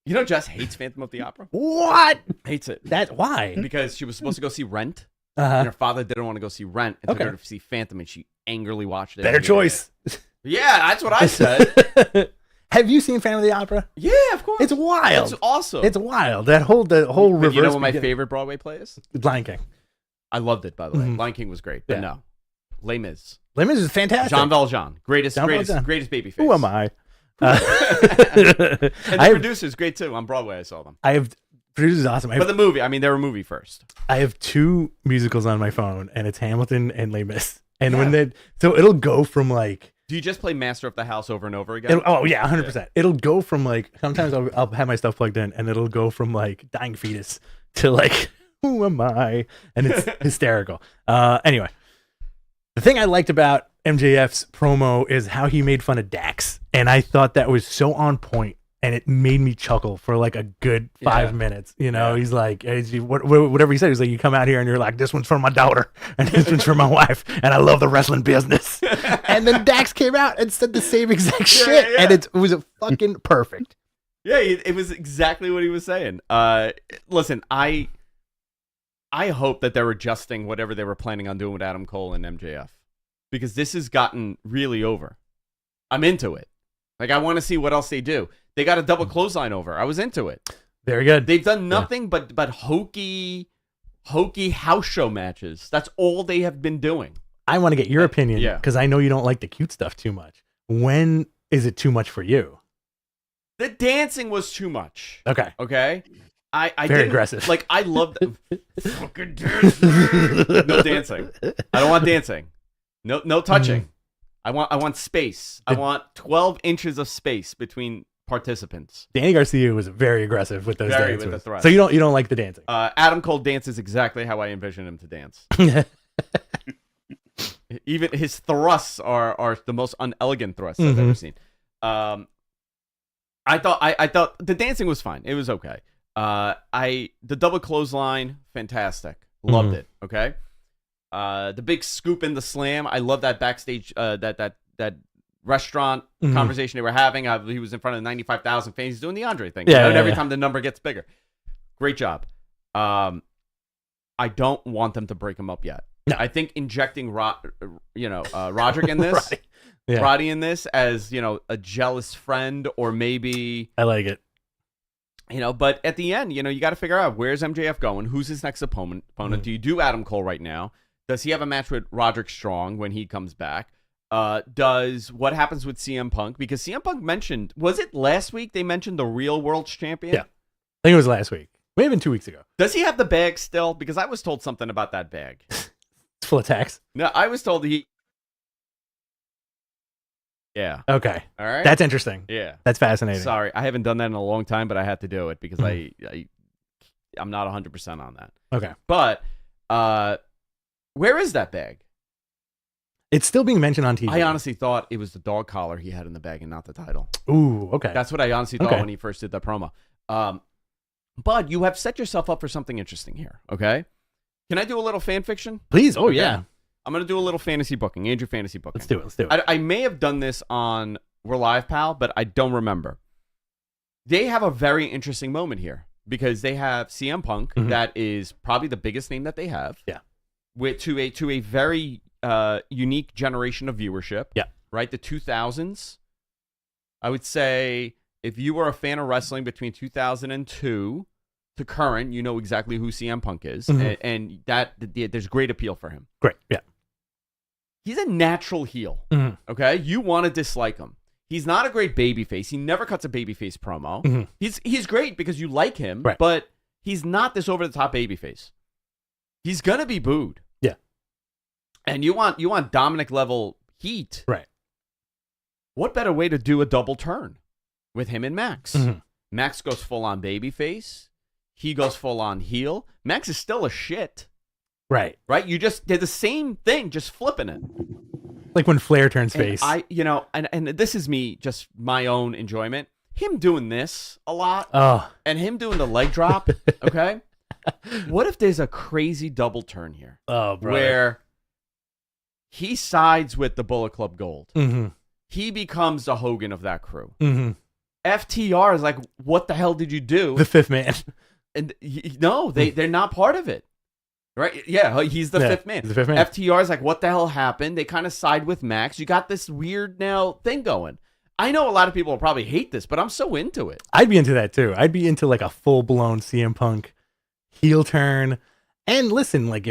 B: You know Jess hates Phantom of the Opera?
C: What?
B: Hates it.
C: Why?
B: Because she was supposed to go see Rent. And her father didn't want to go see Rent and took her to see Phantom, and she angrily watched it.
C: Better choice.
B: Yeah, that's what I said.
C: Have you seen Phantom of the Opera?
B: Yeah, of course.
C: It's wild.
B: It's awesome.
C: It's wild. The whole reverse.
B: You know what my favorite Broadway play is?
C: Lion King.
B: I loved it, by the way. Lion King was great, but no. Les Mis.
C: Les Mis is fantastic.
B: Jean Valjean. Greatest baby face.
C: Who am I?
B: And the producer's great too. On Broadway, I saw them.
C: Producer's awesome.
B: But the movie, I mean, they were a movie first.
C: I have 2 musicals on my phone, and it's Hamilton and Les Mis. And when so it'll go from like.
B: Do you just play Master of the House over and over again?
C: 100%. Yeah. It'll go from like, sometimes I'll have my stuff plugged in, and it'll go from like Dying Fetus to like, who am I? And it's hysterical. Anyway, the thing I liked about MJF's promo is how he made fun of Dax, and I thought that was so on point, and it made me chuckle for like a good 5 minutes. You know, he's like, whatever he said, he's like, you come out here and you're like, this one's for my daughter, and this one's for my wife, and I love the wrestling business. And then Dax came out and said the same exact shit, and it was fucking perfect.
B: Yeah, it was exactly what he was saying. Listen, I hope that they're adjusting whatever they were planning on doing with Adam Cole and MJF, because this has gotten really over. I'm into it. Like, I want to see what else they do. They got a double clothesline over. I was into it.
C: Very good.
B: They've done nothing but hokey house show matches. That's all they have been doing.
C: I want to get your opinion, because I know you don't like the cute stuff too much. When is it too much for you?
B: The dancing was too much.
C: Okay.
B: I
C: Very aggressive.
B: Like, I love fucking dancing. No dancing. I don't want dancing. No touching. I want space. I want 12 inches of space between participants.
C: Danny Garcia was very aggressive with those dances.
B: With the thrust.
C: So you don't like the dancing.
B: Adam Cole dances exactly how I envision him to dance. Even his thrusts are the most unelegant thrusts I've ever seen. I thought the dancing was fine. It was okay. The double clothesline, fantastic. Loved it. Okay. The big scoop in the slam. I love that backstage. That restaurant conversation they were having. He was in front of 95,000 fans. He's doing the Andre thing. And every time the number gets bigger. Great job. I don't want them to break him up yet. No. I think injecting Roderick in this, Roddy in this as, a jealous friend, or maybe
C: I like it.
B: But at the end, you got to figure out, where's MJF going? Who's his next opponent? Do you do Adam Cole right now? Does he have a match with Roderick Strong when he comes back? What happens with CM Punk? Because CM Punk mentioned, was it last week they mentioned the real world's champion?
C: Yeah. I think it was last week. Maybe even 2 weeks ago.
B: Does he have the bag still? Because I was told something about that bag.
C: It's full of tax.
B: No, I was told he... Yeah.
C: Okay.
B: All right.
C: That's interesting.
B: Yeah.
C: That's fascinating.
B: Sorry, I haven't done that in a long time, but I had to do it because I'm not 100% on that.
C: Okay.
B: But where is that bag?
C: It's still being mentioned on TV.
B: I honestly thought it was the dog collar he had in the bag and not the title.
C: Ooh, okay.
B: That's what I honestly thought when he first did the promo. But you have set yourself up for something interesting here, okay? Can I do a little fan fiction?
C: Please. Oh, yeah.
B: I'm going to do a little fantasy booking, Andrew fantasy booking.
C: Let's do it.
B: I may have done this on We're Live, Pal, but I don't remember. They have a very interesting moment here because they have CM Punk, that is probably the biggest name that they have.
C: Yeah.
B: To a very unique generation of viewership.
C: Yeah.
B: Right? The 2000s. I would say if you were a fan of wrestling between 2002 to current, you know exactly who CM Punk is. And there's great appeal for him.
C: Great. Yeah.
B: He's a natural heel. Okay? You want to dislike him. He's not a great babyface. He never cuts a babyface promo. He's great because you like him, but he's not this over-the-top babyface. He's going to be booed.
C: Yeah.
B: And you want Dominic level heat.
C: Right.
B: What better way to do a double turn with him and Max? Max goes full-on babyface. He goes full-on heel. Max is still a shit.
C: Right.
B: Right? You just did the same thing, just flipping it.
C: Like when Flair turns face.
B: And this is me, just my own enjoyment. Him doing this a lot. And him doing the leg drop. Okay? What if there's a crazy double turn here?
C: Oh, bro.
B: Where he sides with the Bullet Club Gold. He becomes the Hogan of that crew. FTR is like, what the hell did you do?
C: The fifth man.
B: And no, they're not part of it. Right? Yeah, he's the fifth man.
C: He's the fifth man.
B: FTR is like, what the hell happened? They kind of side with Max. You got this weird now thing going. I know a lot of people will probably hate this, but I'm so into it.
C: I'd be into that too. I'd be into like a full-blown CM Punk heel turn. And listen, like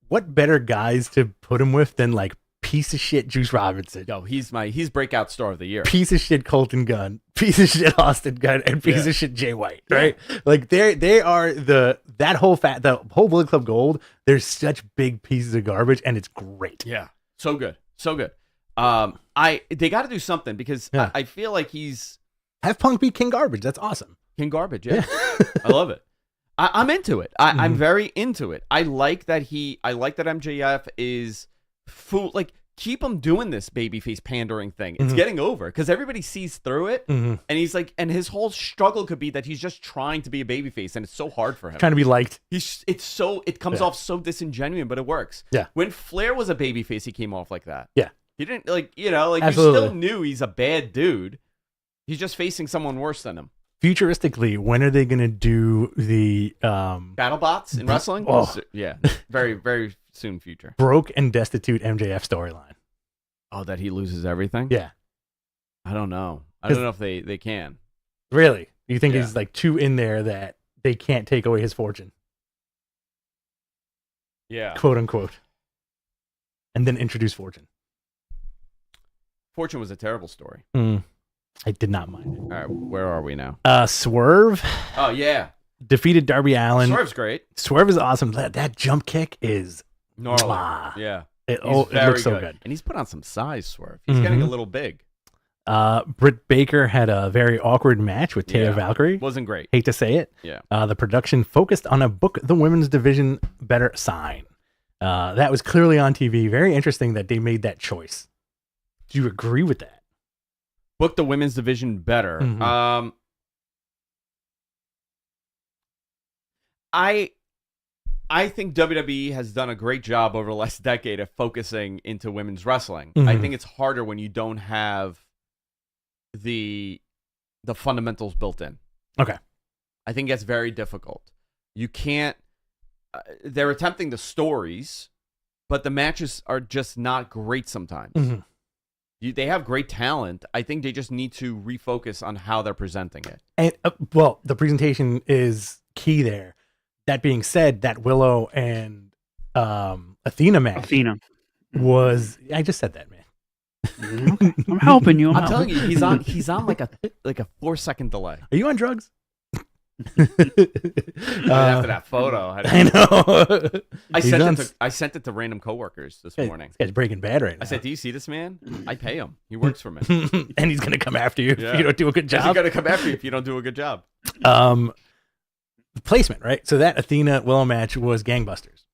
C: what better guys to put him with than like piece of shit Juice Robinson?
B: Yo, he's breakout star of the year.
C: Piece of shit Colton Gunn, piece of shit Austin Gunn, and piece of shit Jay White, right? Like they are the whole Bullet Club Gold. There's such big pieces of garbage, and it's great.
B: Yeah, so good. They got to do something because I feel like
C: have Punk be King Garbage. That's awesome.
B: King Garbage, yeah. I love it. I'm into it. I'm very into it. I like that MJF is full. Like, keep him doing this babyface pandering thing. It's getting over because everybody sees through it, and he's like, and his whole struggle could be that he's just trying to be a babyface, and it's so hard for him.
C: Trying to be liked.
B: It comes off so disingenuous, but it works.
C: Yeah.
B: When Flair was a babyface, he came off like that.
C: Yeah.
B: He didn't you
C: Absolutely.
B: still knew he's a bad dude. He's just facing someone worse than him.
C: Futuristically, when are they going to do the
B: Battle bots in wrestling?
C: Oh.
B: Yeah, very, very soon future.
C: broke and destitute MJF storyline?
B: Oh, that he loses everything?
C: Yeah.
B: I don't know. I don't know if they can.
C: Really? You think
B: Yeah.
C: he's like too in there that they can't take away his fortune,
B: Yeah.
C: quote unquote, and then introduce fortune?
B: Fortune was a terrible story.
C: I did not mind it.
B: All right, where are we now?
C: Swerve
B: Oh, yeah.
C: defeated Darby Allin.
B: Swerve's great.
C: Swerve is awesome. That jump kick is
B: Gnarly.
C: Mwah.
B: Yeah.
C: It
B: Very
C: looks so good.
B: And he's put on some size, Swerve. He's getting a little big.
C: Britt Baker had a very awkward match with Taya
B: Yeah.
C: Valkyrie.
B: Wasn't great.
C: Hate to say it.
B: Yeah.
C: The production focused on a book the women's division better sign. That was clearly on TV. Very interesting that they made that choice. Do you agree with that?
B: Book the women's division better.
C: Mhm.
B: I think WWE has done a great job over the last decade of focusing into women's wrestling. I think it's harder when you don't have the fundamentals built in.
C: Okay.
B: I think that's very difficult. You can't. They're attempting the stories, but the matches are just not great sometimes. They have great talent. I think they just need to refocus on how they're presenting it.
C: And well, the presentation is key there. That being said, that Willow and Athena match was. I just said that, man.
A: Okay. I'm helping you.
B: I'm telling you, he's on like a 4-second delay.
C: Are you on drugs?
B: After that photo,
C: I know.
B: I sent it to random coworkers this morning.
C: This guy's Breaking Bad right now.
B: I said, "Do you see this man? I pay him. He works for me,
C: and he's gonna come after you
B: Yeah.
C: if you don't do a good
B: He's
C: job.
B: gonna come after you if you don't do a good job."
C: The placement, right? So that Athena Willow match was gangbusters.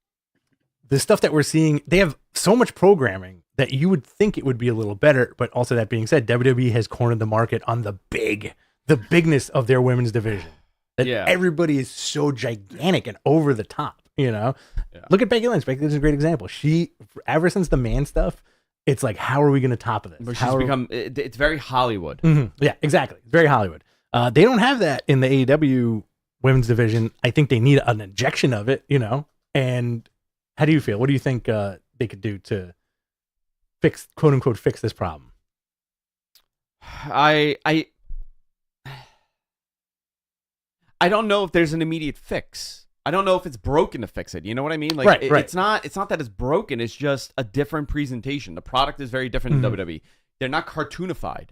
C: The stuff that we're seeing, they have so much programming that you would think it would be a little better. But also, that being said, WWE has cornered the market on the bigness of their women's division. That everybody is so gigantic and over the top, you know?
B: Yeah.
C: Look at Becky Lynch. Becky Lynch is a great example. She, ever since the man stuff, it's like, how are we going to top of this?
B: But she's become, it's very Hollywood.
C: Yeah, exactly. It's very Hollywood. They don't have that in the AEW women's division. I think they need an injection of it, you know? And how do you feel? What do you think they could do to fix, quote unquote, fix this problem?
B: I don't know if there's an immediate fix. I don't know if it's broken to fix it. You know what I mean? Like,
C: Right.
B: It's not that it's broken. It's just a different presentation. The product is very different than WWE. They're not cartoonified,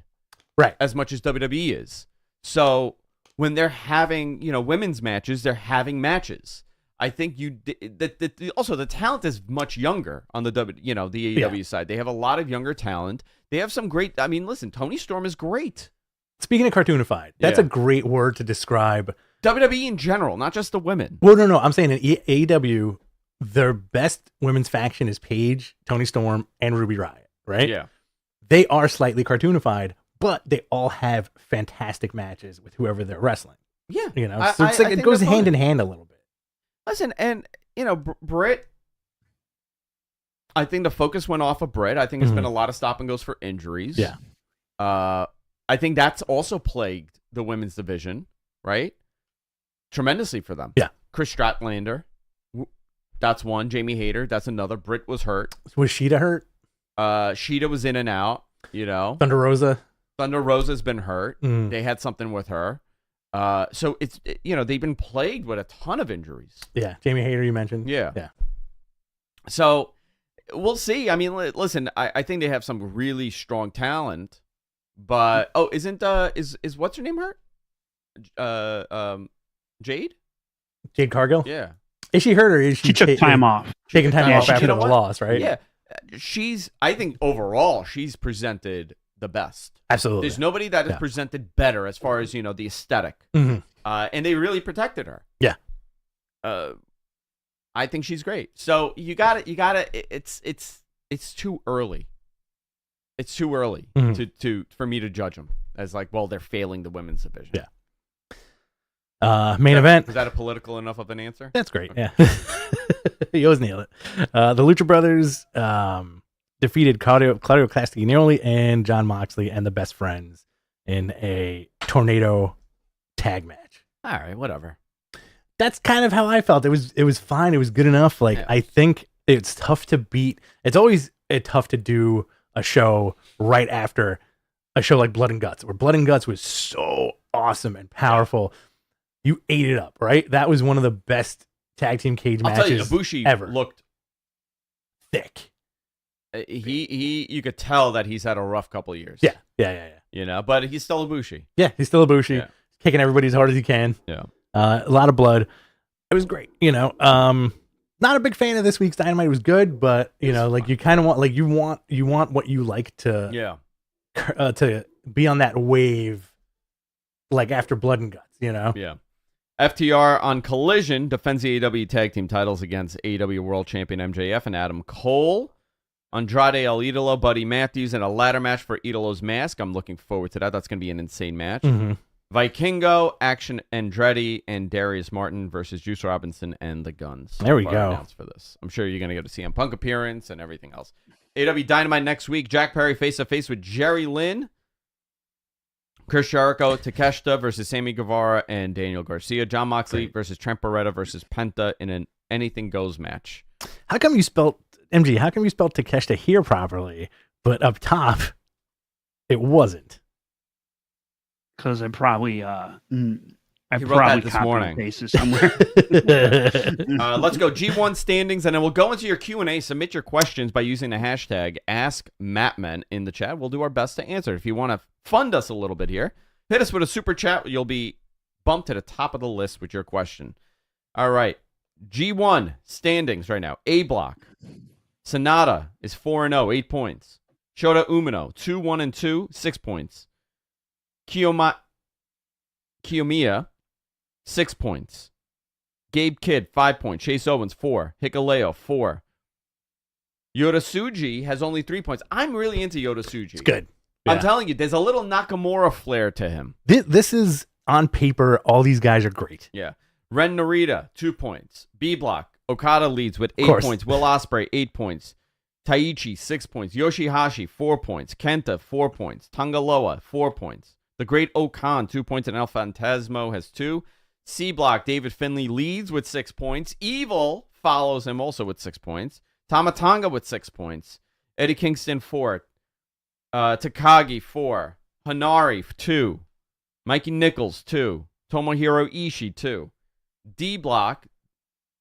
C: right,
B: as much as WWE is. So when they're having, women's matches, they're having matches. I think also the talent is much younger on the AEW side. They have a lot of younger talent. They have some great. I mean, listen, Toni Storm is great.
C: Speaking of cartoonified, that's a great word to describe
B: WWE in general, not just the women.
C: Well, no. I'm saying in AEW, their best women's faction is Paige, Toni Storm, and Ruby Riott, right?
B: Yeah.
C: They are slightly cartoonified, but they all have fantastic matches with whoever they're wrestling.
B: Yeah.
C: So it's like it goes hand in hand a little bit.
B: Listen, and, Britt, I think the focus went off of Britt. I think it's been a lot of stop and goes for injuries.
C: Yeah.
B: I think that's also plagued the women's division, right? Tremendously for them.
C: Yeah.
B: Chris Statlander, that's one. Jamie Hayter, that's another. Britt was hurt.
C: Was Sheeta hurt?
B: Sheeta was in and out,
C: Thunder Rosa.
B: Thunder Rosa's been hurt.
C: Mm.
B: They had something with her. So it's, they've been plagued with a ton of injuries.
C: Yeah. Jamie Hayter, you mentioned.
B: Yeah.
C: Yeah.
B: So we'll see. I mean, listen, I think they have some really strong talent, but is what's her name hurt? Jade
C: Cargill?
B: Yeah.
C: Is she hurt or is she
A: took time off?
C: Taking time off after
B: You
C: the
B: know what?
C: loss, right?
B: Yeah. I think overall she's presented the best.
C: Absolutely.
B: There's nobody that has presented better as far as, the aesthetic.
C: Mhm.
B: And they really protected her.
C: Yeah.
B: I think she's great. So you got it. It's too early. It's too early for me to judge them as like, well, they're failing the women's division.
C: Yeah. Main event.
B: Is that a political enough of an answer?
C: That's great. Okay. Yeah. You always nail it. The Lucha Brothers defeated Claudio Castagnoli and John Moxley and the Best Friends in a tornado tag match.
B: All right, whatever.
C: That's kind of how I felt. It was fine. It was good enough. Like, I think it's tough to beat. It's always tough to do a show right after a show like Blood and Guts, where Blood and Guts was so awesome and powerful. You ate it up, right? That was one of the best tag team cage matches
B: I'll tell you, Ibushi
C: ever.
B: Looked
C: thick.
B: You could tell that he's had a rough couple of years.
C: Yeah.
B: You know, but he's still Ibushi.
C: Yeah, he's still Ibushi.
B: Yeah.
C: Kicking everybody as hard as he can.
B: Yeah.
C: A lot of blood. It was great. You know, not a big fan of this week's Dynamite. It was good, but you know, like you kind of want, like you want what you like to, to be on that wave, like after Blood and Guts. You know.
B: Yeah. FTR on Collision defends the AEW tag team titles against AEW World Champion MJF and Adam Cole. Andrade El Idolo, Buddy Matthews, and a ladder match for Idolo's mask. I'm looking forward to that. That's going to be an insane match.
C: Mm-hmm.
B: Vikingo, Action Andretti, and Darius Martin versus Juice Robinson and the Guns.
C: There we go.
B: Announced for this. I'm sure you're going to get a CM Punk appearance and everything else. AEW Dynamite next week. Jack Perry face-to-face with Jerry Lynn. Chris Jericho, Takeshita versus Sammy Guevara and Daniel Garcia. John Moxley versus Trent Beretta versus Penta in an anything goes match.
C: How come you spelled MG? How come you spelled Takeshita here properly, but up top it wasn't?
A: Because I probably
B: He wrote that this morning.
A: Basis somewhere.
B: Let's go G1 standings, and then we'll go into your Q&A. Submit your questions by using the hashtag AskMattmen in the chat. We'll do our best to answer. If you want to fund us a little bit here, hit us with a super chat. You'll be bumped to the top of the list with your question. All right. G1 standings right now. A block. Sonata is 4-0, 8 points. Shota Umino, 2-1-2, 6 points. Kiyomiya, 6 points. Gabe Kidd, 5 points. Chase Owens, 4. Hikuleo, 4. Yotasuji has only 3 points. I'm really into Yotasuji.
C: It's good.
B: I'm telling you, there's a little Nakamura flair to him.
C: This is, on paper, all these guys are great.
B: Yeah. Ren Narita, 2 points. B block. Okada leads with 8 points. Will Ospreay, 8 points. Taichi, 6 points. Yoshihashi, 4 points. Kenta, 4 points. Tangaloa, 4 points. The Great Okan, 2 points. And El Fantasmo has 2. C block. David Finlay leads with 6 points. Evil follows him also with 6 points. Tamatanga with 6 points. Eddie Kingston, 4. Takagi, 4. Hanari, 2. Mikey Nichols, 2. Tomohiro Ishii, 2. D block.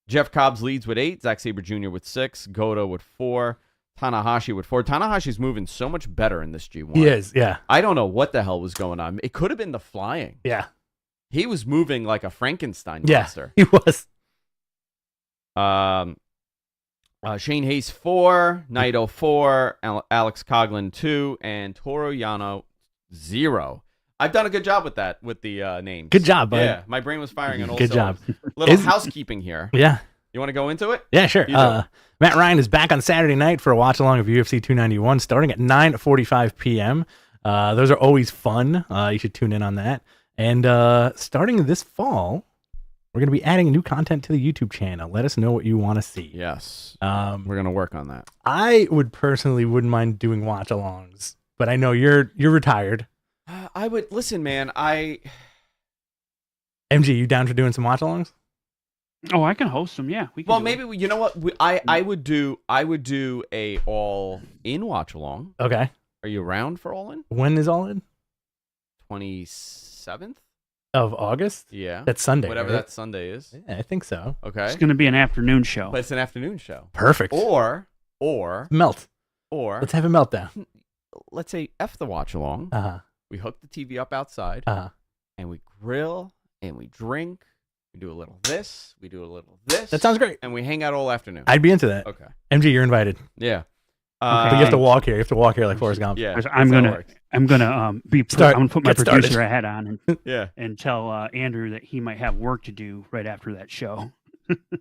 B: Jeff Cobbs leads with 8. Zack Sabre Jr. with 6. Goto with 4. Tanahashi with 4. Tanahashi's moving so much better in this G1.
C: He is, yeah.
B: I don't know what the hell was going on. It could have been the flying.
C: Yeah.
B: He was moving like a Frankenstein
C: Yeah,
B: monster.
C: he was.
B: Shane Hayes 4. Naito 4. Alex Coughlin 2. And Toru Yano 0. I've done a good job with that, with the names.
C: Good job, bud.
B: Yeah, my brain was firing on all
C: Good job.
B: Little housekeeping here.
C: Yeah.
B: You want to go into it?
C: Yeah, sure. Matt Ryan is back on Saturday night for a watch-along of UFC 291 starting at 9:45 p.m. Those are always fun. You should tune in on that. And starting this fall, we're going to be adding new content to the YouTube channel. Let us know what you want to see.
B: Yes. We're going to work on that.
C: I wouldn't mind doing watch-alongs, but I know you're retired.
B: I would listen, man.
C: MG, you down for doing some watch-alongs?
A: Oh, I can host them. Yeah, we can.
B: Well, maybe you know what? I would do a all in watch along.
C: Okay.
B: Are you around for all in?
C: When is all in?
B: 27th
C: of August.
B: Yeah,
C: that's Sunday.
B: Whatever
C: right?
B: that Sunday is.
C: Yeah, I think so.
B: Okay.
A: It's going to be an afternoon show.
B: But it's an afternoon show.
C: Perfect.
B: Or
C: melt.
B: Or
C: let's have a meltdown.
B: Let's say F the watch along. We hook the TV up outside. And we grill and we drink. We do a little this. We do a little this.
C: That sounds great.
B: And we hang out all afternoon.
C: I'd be into that.
B: Okay.
C: MG, you're invited.
B: Yeah.
C: But you have to walk here. You have to walk here like Forrest Gump.
B: Yeah.
A: I'm gonna put my producer hat on and
B: and
A: tell Andrew that he might have work to do right after that show.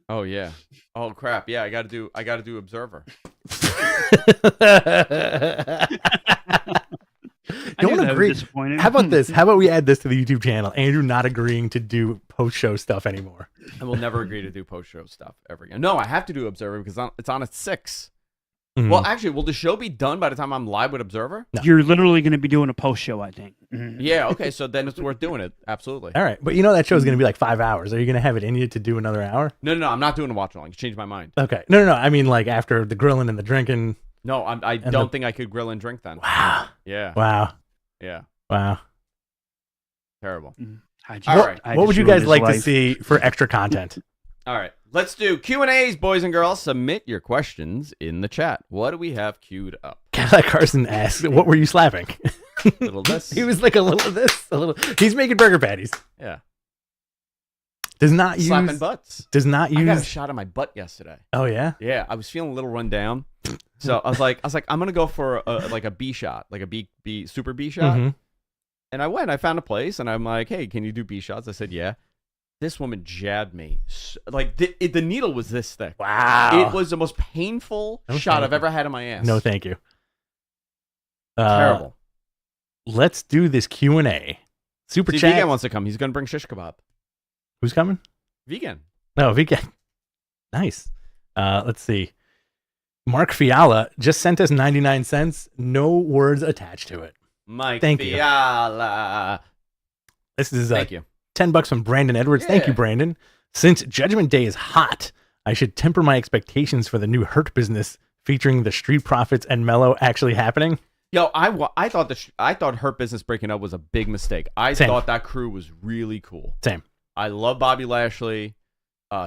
B: Oh yeah. Oh crap. Yeah, I gotta do Observer.
C: Don't agree.
A: Disappointed.
C: How about this? How about we add this to the YouTube channel? Andrew not agreeing to do post-show stuff anymore.
B: I will never agree to do post-show stuff ever again. No, I have to do Observer because it's on at 6.
C: Mhm.
B: Well, actually, will the show be done by the time I'm live with Observer?
C: No.
A: You're literally going to be doing a post show, I think. Mhm.
B: Yeah. Okay. So then it's worth doing it. Absolutely.
C: All right, but you know that show's going to be like 5 hours. Are you going to have it in you to do another hour?
B: No. I'm not doing a watch along. You changed my mind.
C: Okay. No. I mean, like after the grilling and the drinking.
B: No, I don't think I could grill and drink then.
C: Wow.
B: Yeah.
C: Wow.
B: Yeah.
C: Wow.
B: Terrible.
A: All
B: right.
C: What would you guys like to see for extra content?
B: All right. Let's do Q&As, boys and girls. Submit your questions in the chat. What do we have queued up?
C: Cadillac Carson asks, "What were you slapping?"
B: Little this.
C: He was like a little of this, a little. He's making burger patties.
B: Yeah.
C: Does not use.
B: Slapping butts.
C: Does not use.
B: I got a shot of my butt yesterday.
C: Oh yeah.
B: Yeah, I was feeling a little run down. So I was like, I'm gonna go for a B shot, like a B super B shot.
C: Mhm.
B: And I went. I found a place, and I'm like, hey, can you do B shots? I said, yeah. This woman jabbed me. Like the needle was this thick.
C: Wow.
B: It was the most painful
C: No,
B: shot
C: thank
B: I've
C: you.
B: ever had in my ass.
C: No, thank you.
B: Terrible.
C: Let's do this Q&A. Super
B: See,
C: chat.
B: Vegan wants to come. He's gonna bring shish kebab.
C: Who's coming?
B: Vegan.
C: No, Vegan. Nice. Let's see. Mark Fiala just sent us 99 cents. No words attached to it.
B: Mike
C: Thank you.
B: Fiala.
C: This is
B: Thank you.
C: $10 from Brandon Edwards. Thank you,
B: Yeah.
C: Brandon. Since Judgment Day is hot, I should temper my expectations for the new Hurt Business featuring the Street Profits and Mello actually happening.
B: Yo, I thought Hurt Business breaking up was a big mistake. I
C: Same.
B: thought that crew was really cool.
C: Same.
B: I love Bobby Lashley.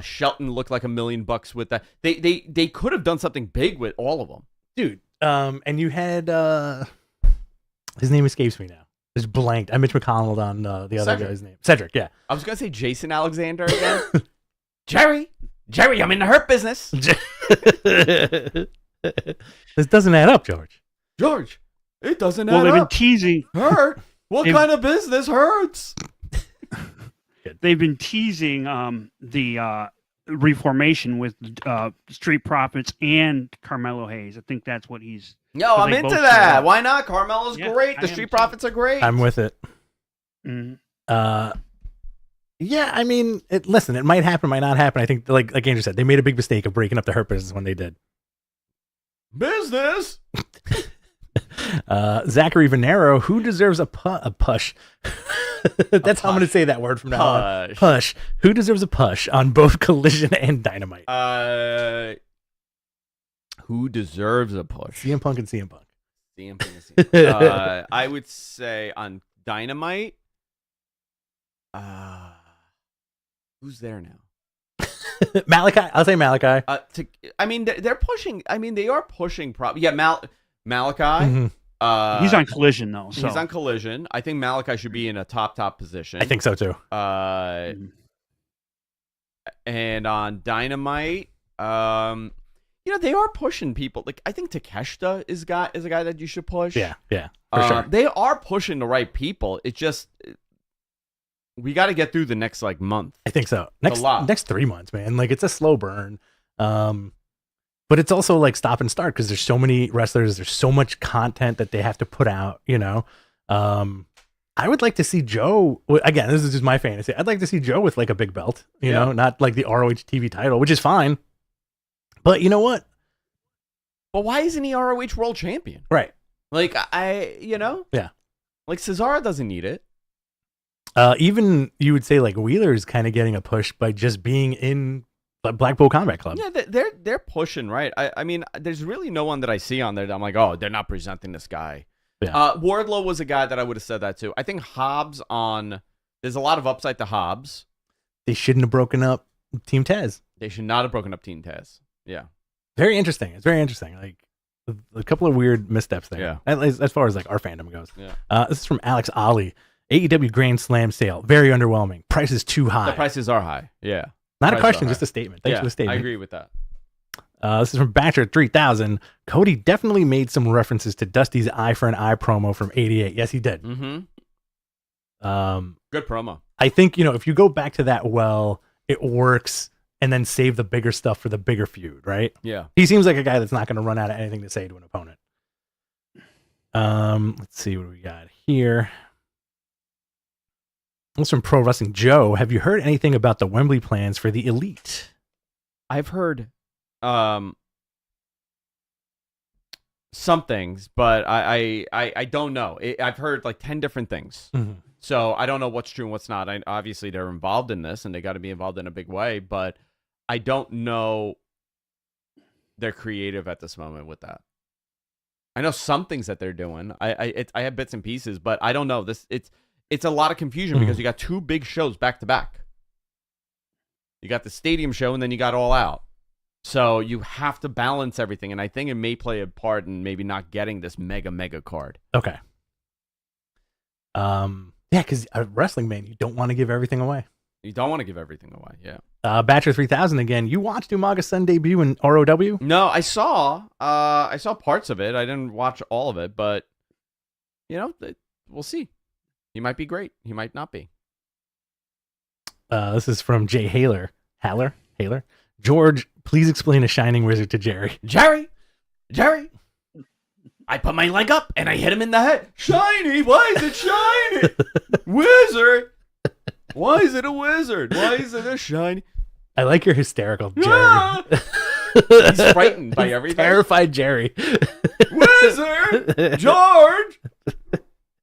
B: Shelton looked like $1 million with that. They could have done something big with all of them.
C: Dude, and you had his name escapes me now. It's blanked. I Mitch McConnell on the other
B: Cedric.
C: guy's name. Cedric, yeah.
B: I was gonna say Jason Alexander again. Jerry, I'm in the Hurt Business.
C: This doesn't add up, George.
B: George, it doesn't
A: Well,
B: add
A: they've been
B: up.
A: teasing.
B: Hurt? What kind of business hurts?
A: They've been teasing the reformation with Street Profits and Carmelo Hayes. I think that's what he's.
B: Yo, I'm
A: they
B: into
A: both
B: that.
A: show up.
B: Why not? Carmelo's
A: Yeah,
B: great.
A: I
B: The
A: am
B: Street
A: too.
B: Profits are great.
C: I'm with it.
A: Mhm.
C: Yeah, I mean, listen, it might happen, might not happen. I think, like Andrew said, they made a big mistake of breaking up the Hurt Business when they did.
B: Business.
C: Zachary Venero, who deserves a push? That's how I'm going to say that word from now on.
B: Push.
C: Push. Who deserves a push on both Collision and Dynamite?
B: Who deserves a push?
C: CM Punk and CM Punk.
B: CM Punk and CM Punk. I would say on Dynamite. Who's there now?
C: Malachi. I'll say Malachi.
B: They're pushing. I mean, they are pushing. Malachi.
C: Mhm.
A: He's on Collision though. So.
B: He's on Collision. I think Malachi should be in a top position.
C: I think so too.
B: And on Dynamite, they are pushing people. Like I think Takeshita is a guy that you should push.
C: Yeah, for sure.
B: They are pushing the right people. It just we got to get through the next month.
C: I think so.
B: a lot.
C: Next 3 months, man. Like it's a slow burn. But it's also like stop and start because there's so many wrestlers. There's so much content that they have to put out. I would like to see Joe. Again, this is just my fantasy. I'd like to see Joe with like a big belt. You know, not like the ROH TV title, which is fine. But you know what?
B: But why isn't he ROH World Champion?
C: Right.
B: Like
C: Yeah.
B: Like Cesaro doesn't need it.
C: Even you would say like Wheeler's kind of getting a push by just being in the Blackpool Combat Club.
B: Yeah, they're pushing, right? I mean, there's really no one that I see on there that I'm like, oh, they're not presenting this guy.
C: Yeah.
B: Wardlow was a guy that I would have said that too. I think Hobbs there's a lot of upside to Hobbs.
C: They shouldn't have broken up Team Taz.
B: They should not have broken up Team Taz. Yeah.
C: Very interesting. It's very interesting. Like a couple of weird missteps there.
B: Yeah.
C: At least as far as like our fandom goes.
B: Yeah.
C: This is from Alex Ali. AEW Grand Slam sale. Very underwhelming. Price is too high.
B: The prices are high. Yeah.
C: Not a
B: prices
C: question,
B: are
C: just
B: high.
C: a statement. Thanks
B: Yeah,
C: for the statement.
B: I agree with that.
C: This is from Batcher 3000. Cody definitely made some references to Dusty's Eye for an Eye promo from '88. Yes, he did.
B: Mm-hmm.
C: Good
B: promo.
C: I think if you go back to that, it works. and then save the bigger stuff for the bigger feud, right?
B: Yeah.
C: He seems like a guy that's not going to run out of anything to say to an opponent. Let's see what we got here. This from Pro Wrestling Joe. Have you heard anything about the Wembley plans for the Elite?
B: I've heard some things, but I don't know. I've heard like 10 different things.
C: Mm-hmm.
B: So I don't know what's true and what's not. Obviously, they're involved in this, and they got to be involved in a big way, but I don't know they're creative at this moment with that. I know some things that they're doing. I have bits and pieces, but I don't know. It's a lot of confusion because you got 2 big shows back to back. You got the stadium show, and then you got All Out. So you have to balance everything, and I think it may play a part in maybe not getting this mega card.
C: Okay. Yeah, because wrestling, man, you don't want to give everything away.
B: You don't want to give everything away, yeah.
C: Batcher 3000 again. You watched Umaga's Sun debut in ROW?
B: No, I saw parts of it. I didn't watch all of it, but we'll see. He might be great. He might not be.
C: This is from Jay Haler. Haler? George, please explain a shining wizard to Jerry.
B: Jerry! I put my leg up and I hit him in the head. Shiny! Why is it shiny? Wizard! Why is it a wizard? Why is it a shiny?
C: I like your hysterical Jerry.
B: Ah! He's frightened by everything.
C: Terrified Jerry.
B: Wizard! George!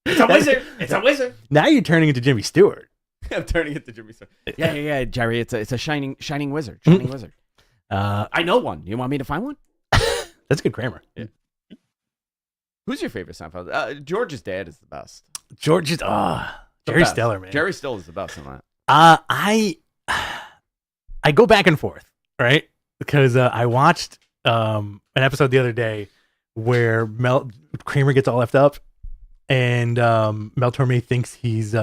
B: It's a wizard! It's a wizard!
C: Now you're turning into Jimmy Stewart.
B: I'm turning it to Jimmy Stewart. Yeah, Jerry. It's a shining wizard. Shining wizard. I know one. You want me to find one?
C: That's good grammar.
B: Yeah. Who's your favorite Seinfeld? George's dad is the best.
C: Jerry Stiller, man.
B: Jerry Stiller is the best on that.
C: I go back and forth, right? Because I watched an episode the other day where Kramer gets all effed up, and Mel Torme thinks he's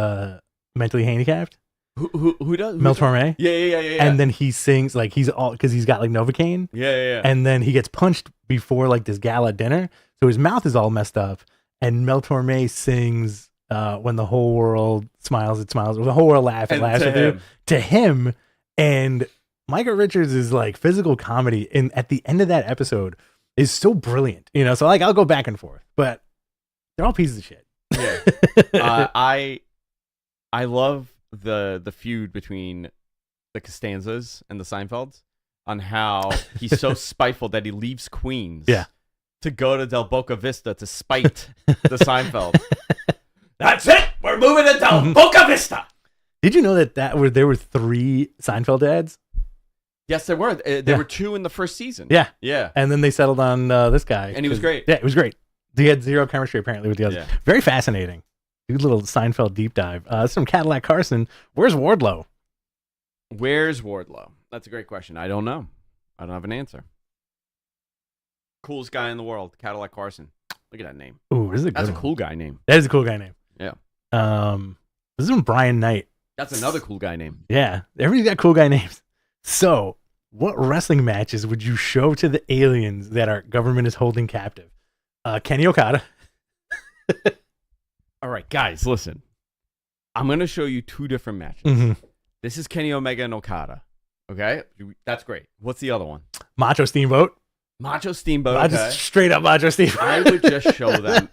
C: mentally handicapped.
B: Who does?
C: Mel Torme.
B: Yeah.
C: And then he sings like he's all because he's got like Novocaine.
B: Yeah.
C: And then he gets punched before like this gala dinner, so his mouth is all messed up. And Mel Torme sings "When the Whole World Smiles, It Smiles." When the whole world laughs, it laughs with you. To him, and Micah Richards is like physical comedy, and at the end of that episode is so brilliant, So like I'll go back and forth, but they're all pieces of shit.
B: Yeah. I love the feud between the Costanzas and the Seinfelds on how he's so spiteful that he leaves Queens to go to Del Boca Vista to spite the Seinfeld. That's it. We're moving to Del Boca Vista.
C: Did you know that there were 3 Seinfeld ads?
B: Yes, there were. There were 2 in the first season.
C: Yeah. And then they settled on this guy.
B: And he was great.
C: Yeah, it was great. He had zero chemistry apparently with the others.
B: Yeah.
C: Very fascinating. Good little Seinfeld deep dive. This is from Cadillac Carson. Where's Wardlow?
B: That's a great question. I don't know. I don't have an answer. Coolest guy in the world, Cadillac Carson. Look at that name.
C: Ooh, this is a good
B: That's a
C: one.
B: cool guy name.
C: That is a cool guy name.
B: Yeah.
C: This is from Brian Knight.
B: That's another cool guy name.
C: Yeah. Everybody's got cool guy names. So, what wrestling matches would you show to the aliens that our government is holding captive? Kenny Okada.
B: All right, guys, listen. I'm going to show you 2 different matches.
C: Mm-hmm.
B: This is Kenny Omega and Okada. Okay? That's great. What's the other one?
C: Macho Steamboat.
B: Macho Steamboat.
C: Just straight up Macho Steamboat.
B: I would just show them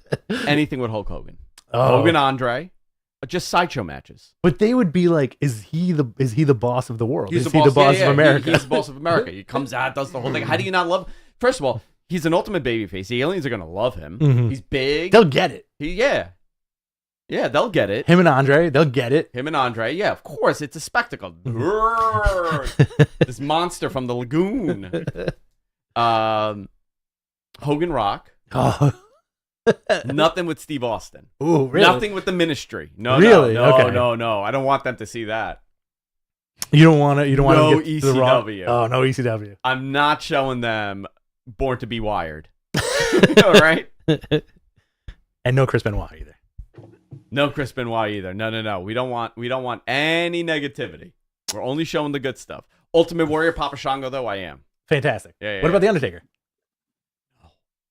B: anything with Hulk Hogan. Hogan Andre. Just sideshow matches.
C: But they would be like, is he the boss of the world?
B: He's
C: is he the boss of America?
B: He's the boss of America. He comes out, does the whole thing. How do you not love him? First of all, he's an ultimate babyface. The aliens are going to love him.
C: Mm-hmm.
B: He's big.
C: They'll get it.
B: Yeah, they'll get it.
C: Him and Andre, they'll get it.
B: Yeah, of course. It's a spectacle. This monster from the lagoon. Hogan Rock.
C: Oh.
B: Nothing with Steve Austin.
C: Ooh, really?
B: Nothing with the Ministry. No,
C: really?
B: No.
C: Okay.
B: I don't want them to see that.
C: You don't want to.
B: No
C: get to the wrong.
B: ECW.
C: Oh, no ECW.
B: I'm not showing them Born to Be Wired. All right.
C: And no Chris Benoit either.
B: No Chris Benoit either. No. We don't want any negativity. We're only showing the good stuff. Ultimate Warrior, Papa Shango, though, I am.
C: Fantastic.
B: Yeah,
C: what about The Undertaker?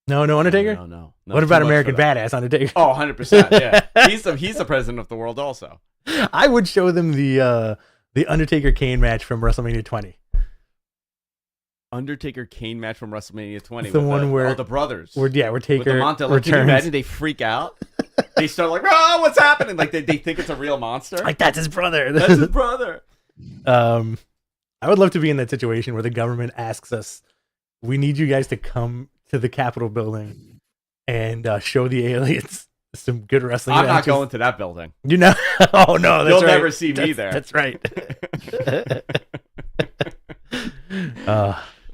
C: No Undertaker?
B: No.
C: What about American Badass Undertaker?
B: Oh, 100%. Yeah. He's the president of the world also.
C: I would show them the Undertaker Kane match from WrestleMania 20.
B: Undertaker Kane match from WrestleMania 20.
C: The one where
B: the brothers.
C: Where Taker
B: with the Monte, like, can you
C: returns.
B: imagine they freak out? They start like, oh, what's happening? Like they think it's a real monster.
C: Like, that's his brother.
B: That's his brother.
C: I would love to be in that situation where the government asks us, we need you guys to come to the Capitol building and show the aliens some good wrestling
B: I'm
C: matches.
B: not going to that building.
C: You know? Oh, no. That's
B: You'll
C: right.
B: never see me there.
C: That's right.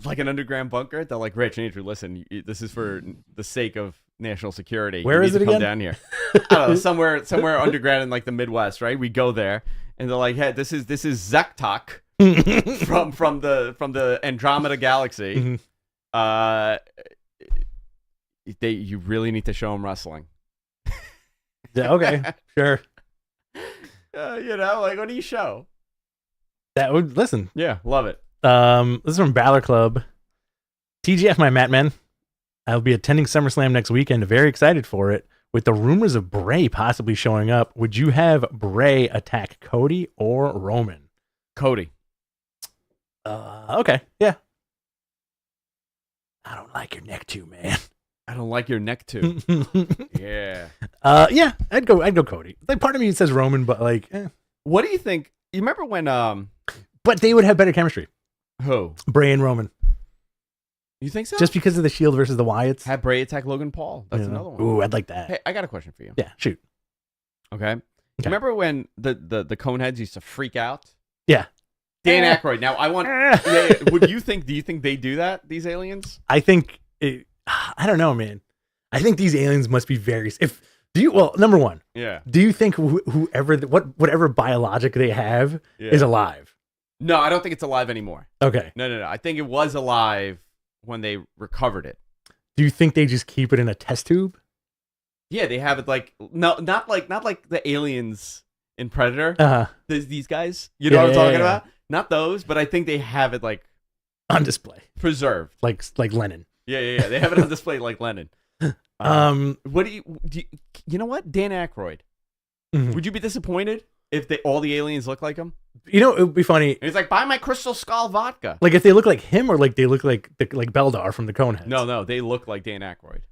B: Like an underground bunker. They're like, Rich and Andrew, listen, this is for the sake of national security.
C: Where
B: you
C: is
B: need
C: it
B: to come
C: again?
B: down here. I don't know, somewhere underground in like the Midwest, right? We go there and they're like, hey, this is Zektok from the Andromeda Galaxy.
C: Mhm.
B: You really need to show them wrestling.
C: Yeah, okay, sure.
B: Like, what do you show?
C: That would listen.
B: Yeah, love it.
C: This is from Balor Club. TGF, my Matt men. I'll be attending SummerSlam next weekend. Very excited for it. With the rumors of Bray possibly showing up, would you have Bray attack Cody or Roman?
B: Cody.
C: Okay, yeah. I don't like your neck too, man.
B: I don't like your neck too. Yeah.
C: Yeah, I'd go Cody. Like, part of me says Roman, but like,
B: What do you think? You remember when
C: but they would have better chemistry.
B: who?
C: Bray and Roman,
B: You think so?
C: just because of the Shield versus the Wyatts.
B: have Bray attack Logan Paul. That's another one.
C: Ooh, I'd like that.
B: Hey, I got a question for you.
C: Yeah, shoot.
B: Okay. Remember when the Coneheads used to freak out?
C: Yeah.
B: Dan Aykroyd. Now I want. Do you think they do that? These aliens?
C: I think I don't know, man. I think these aliens must be very. Number one,
B: Yeah.
C: do you think whatever biologic they have is alive?
B: No, I don't think it's alive anymore.
C: Okay.
B: No. I think it was alive when they recovered it.
C: Do you think they just keep it in a test tube?
B: Yeah, they have it like not like the aliens in Predator. These guys, you know what I'm talking about? Not those, but I think they have it like
C: On display,
B: preserved,
C: like Lenin.
B: Yeah. They have it on display like Lenin. What do you know what? Dan Aykroyd.
C: Mhm.
B: Would you be disappointed if all the aliens look like him?
C: You know, it would be funny.
B: And he's like, buy my Crystal Skull vodka.
C: Like if they look like him, or like they look like Beldar from the Coneheads.
B: No, they look like Dan Aykroyd.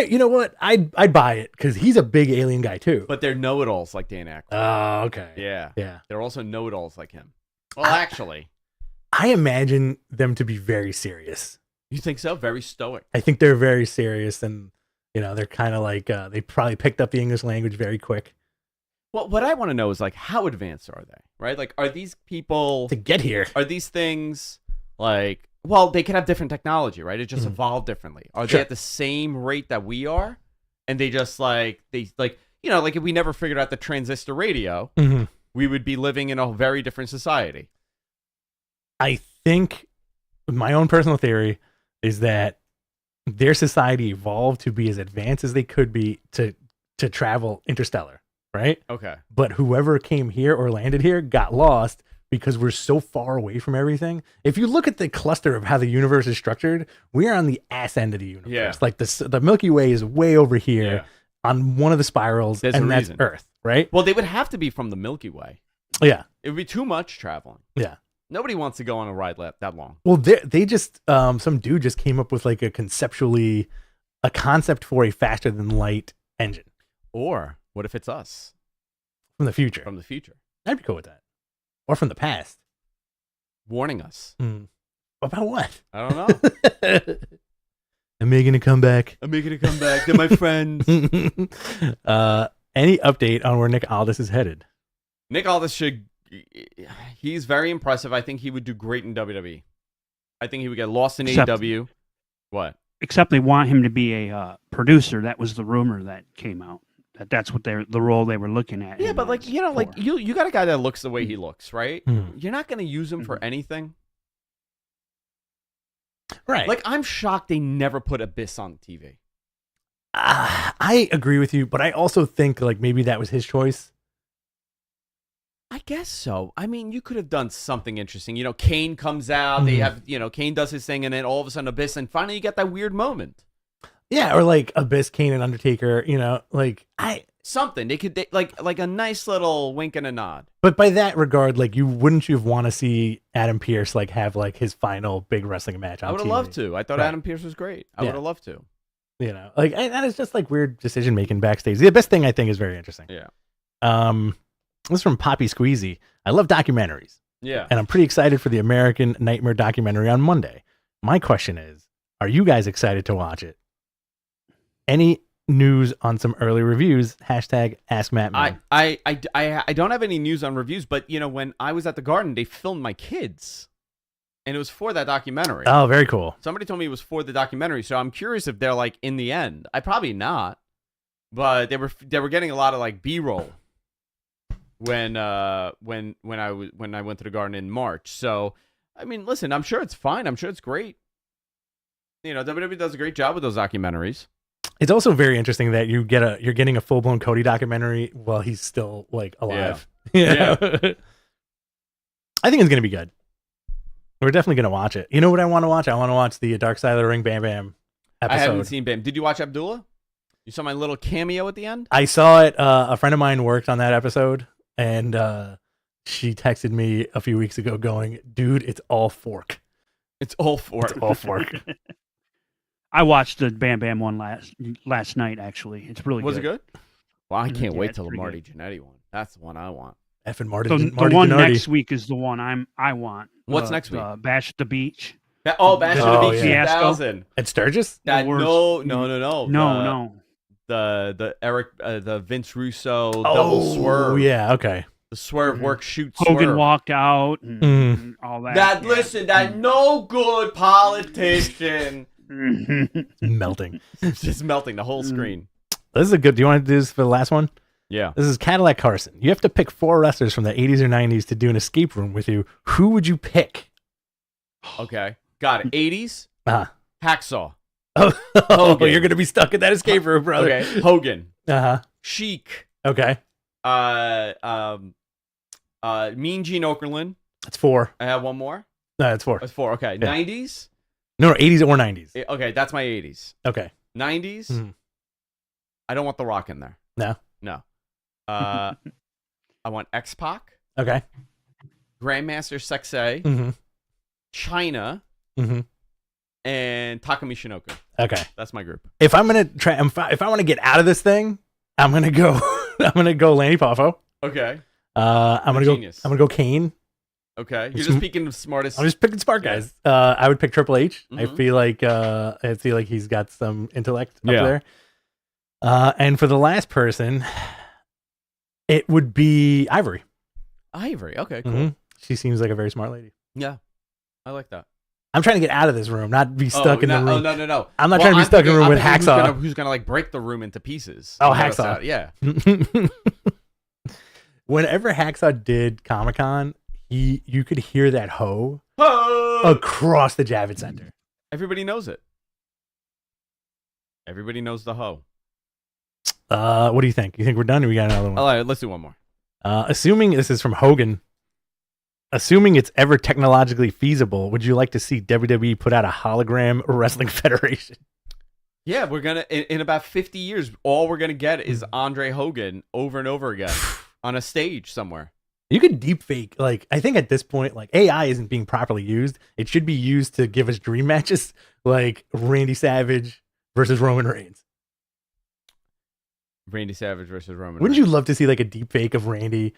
C: You know what? I'd buy it because he's a big alien guy too.
B: But they're know-it-alls like Dan Aykroyd.
C: Oh, okay.
B: Yeah. They're also know-it-alls like him. Well, actually.
C: I imagine them to be very serious.
B: You think so? Very stoic.
C: I think they're very serious, and they're kind of like they probably picked up the English language very quick.
B: Well, what I want to know is like, how advanced are they? Right? Like, are these people
C: To get here,
B: Are these things like? Well, they could have different technology, right? It just evolved differently. Are they at the same rate that we are? And they just like if we never figured out the transistor radio, we would be living in a very different society.
C: I think my own personal theory is that their society evolved to be as advanced as they could be to travel interstellar, right?
B: Okay.
C: But whoever came here or landed here got lost because we're so far away from everything. If you look at the cluster of how the universe is structured, we are on the ass end of the universe.
B: Yeah.
C: Like the Milky Way is way over here on one of the spirals,
B: There's
C: and
B: a
C: that's
B: reason.
C: Earth, right?
B: Well, they would have to be from the Milky Way.
C: Yeah.
B: It would be too much traveling.
C: Yeah.
B: Nobody wants to go on a ride that long.
C: Well, they just some dude just came up with like a concept for a faster than light engine
B: Or what if it's us
C: from the future.
B: from the future,
C: I'd be cool with that. Or from the past.
B: warning us?
C: About what?
B: I don't know.
C: I'm making a comeback.
B: I'm making a comeback. They're my friends.
C: Any update on where Nick Aldis is headed?
B: Nick Aldis he's very impressive. I think he would do great in WWE. I think he would get lost in AEW. What?
A: Except they want him to be a producer. That was the rumor that came out. That's what the role they were looking at.
B: Yeah,
A: him
B: but like
A: as
B: like
A: for.
B: you got a guy that looks the way he looks, right?
C: Mhm.
B: You're not going to use him for anything.
C: Right.
B: Like, I'm shocked they never put Abyss on TV.
C: I agree with you, but I also think like maybe that was his choice.
B: I guess so. I mean, you could have done something interesting. Kane comes out. They have, Kane does his thing, and then all of a sudden Abyss, and finally you get that weird moment.
C: Yeah, or like Abyss, Kane, and Undertaker.
B: something. They could like a nice little wink and a nod.
C: But by that regard, like, wouldn't you want to see Adam Pearce like have like his final big wrestling match on
B: I would have
C: TV?
B: loved to. I thought
C: Right.
B: Adam Pearce was great. I
C: Yeah.
B: would have loved to.
C: You know, like, and it's just like weird decision making backstage. The best thing I think is very interesting.
B: Yeah.
C: This is from Poppy Squeezy. I love documentaries,
B: Yeah.
C: and I'm pretty excited for the American Nightmare documentary on Monday. My question is, are you guys excited to watch it? Any news on some early reviews? Hashtag Ask Matt.
B: I don't have any news on reviews, but you know, when I was at the Garden, they filmed my kids, and it was for that documentary.
C: Oh, very cool.
B: Somebody told me it was for the documentary, so I'm curious if they're like in the end. I probably not, but they were getting a lot of like B-roll when I went to the Garden in March. So I mean, listen, I'm sure it's fine. I'm sure it's great. You know, WWE does a great job with those documentaries.
C: It's also very interesting that you're getting a full blown Cody documentary while he's still like alive.
B: Yeah.
C: I think it's gonna be good. We're definitely gonna watch it. You know what I want to watch? I want to watch the Dark Side of the Ring Bam Bam episode.
B: I haven't seen Bam. Did you watch Abdullah? You saw my little cameo at the end?
C: I saw it. A friend of mine worked on that episode, and she texted me a few weeks ago going, "Dude, it's all fork.
B: It's all for
C: It's all fork."
A: I watched the Bam Bam one last night. Actually, it's really
B: Was
A: good.
B: it good? Well, I can't
A: Yeah,
B: wait
A: it's
B: till the
A: pretty
B: Marty Jannetty one. That's the one I want.
C: Effing Marty.
A: So the
C: Marty
A: one
C: Jannetty.
A: next week is the one I want.
B: What's next week?
A: Bash at the Beach.
B: Bash
C: Oh,
B: at the Beach
C: yeah.
B: 2000.
C: At Sturgis.
B: That,
A: worst-
B: no.
A: No.
B: The Eric, the Vince Russo double swerve.
C: Yeah. Okay.
B: The swerve work shoot
A: Hogan
B: swerve.
A: walked out and,
C: Mm.
A: and all that.
B: That
A: yeah.
B: listen, that no good politician.
C: Melting.
B: It's just melting the whole screen.
C: This is a good. Do you want to do this for the last one?
B: Yeah.
C: This is Cadillac Carson. You have to pick 4 wrestlers from the 80s or 90s to do an escape room with you. Who would you pick?
B: Okay. Got it. 80s. Hacksaw.
C: Oh,
B: Hogan.
C: you're gonna be stuck in that escape room, brother.
B: Okay. Hogan.
C: Uh huh.
B: Chic.
C: Okay.
B: Mean Gene Okerlund.
C: That's 4.
B: I have one more.
C: No, that's 4.
B: That's 4. Okay.
C: Yeah.
B: 90s.
C: No, 80s or 90s.
B: Okay, that's my 80s.
C: Okay.
B: 90s.
C: Mhm.
B: I don't want The Rock in there.
C: No.
B: No. I want X-Pac,
C: Okay.
B: Grandmaster Sexay,
C: Mm-hmm.
B: China,
C: Mm-hmm.
B: and Takumi Shinoku.
C: Okay.
B: That's my group.
C: If I'm gonna try, if I want to get out of this thing, I'm gonna go. I'm gonna go Lanny Poffo.
B: Okay.
C: I'm gonna
B: Genius.
C: go. I'm gonna go Kane.
B: Okay. You're
C: It's
B: just picking the smartest.
C: I'm just picking smart
B: Yeah.
C: guys. I would pick Triple H.
B: Mhm.
C: I feel like he's got some intellect up
B: Yeah.
C: there. And for the last person, it would be Ivory.
B: Ivory. Okay, cool.
C: Mhm. She seems like a very smart lady.
B: Yeah. I like that.
C: I'm trying to get out of this room, not be stuck in the room.
B: Oh, no.
C: I'm not trying to be stuck in a room with
B: thinking
C: Hacksaw.
B: Who's gonna like break the room into pieces?
C: Oh,
B: You know,
C: Hacksaw.
B: so- yeah.
C: Whenever Hacksaw did Comic-Con, you could hear that hoe
B: Oh!
C: across the Javits Center.
B: Everybody knows it. Everybody knows the hoe.
C: What do you think? You think we're done or we got another one?
B: All right, let's do one more.
C: Assuming this is from Hogan, assuming it's ever technologically feasible, would you like to see WWE put out a hologram wrestling federation?
B: Yeah, we're gonna in about 50 years, all we're gonna get is Andre Hogan over and over again on a stage somewhere.
C: You could deep fake, like, I think at this point, like, AI isn't being properly used. It should be used to give us dream matches, like Randy Savage versus Roman Reigns.
B: Randy Savage versus Roman.
C: Wouldn't you love to see like a deep fake of Randy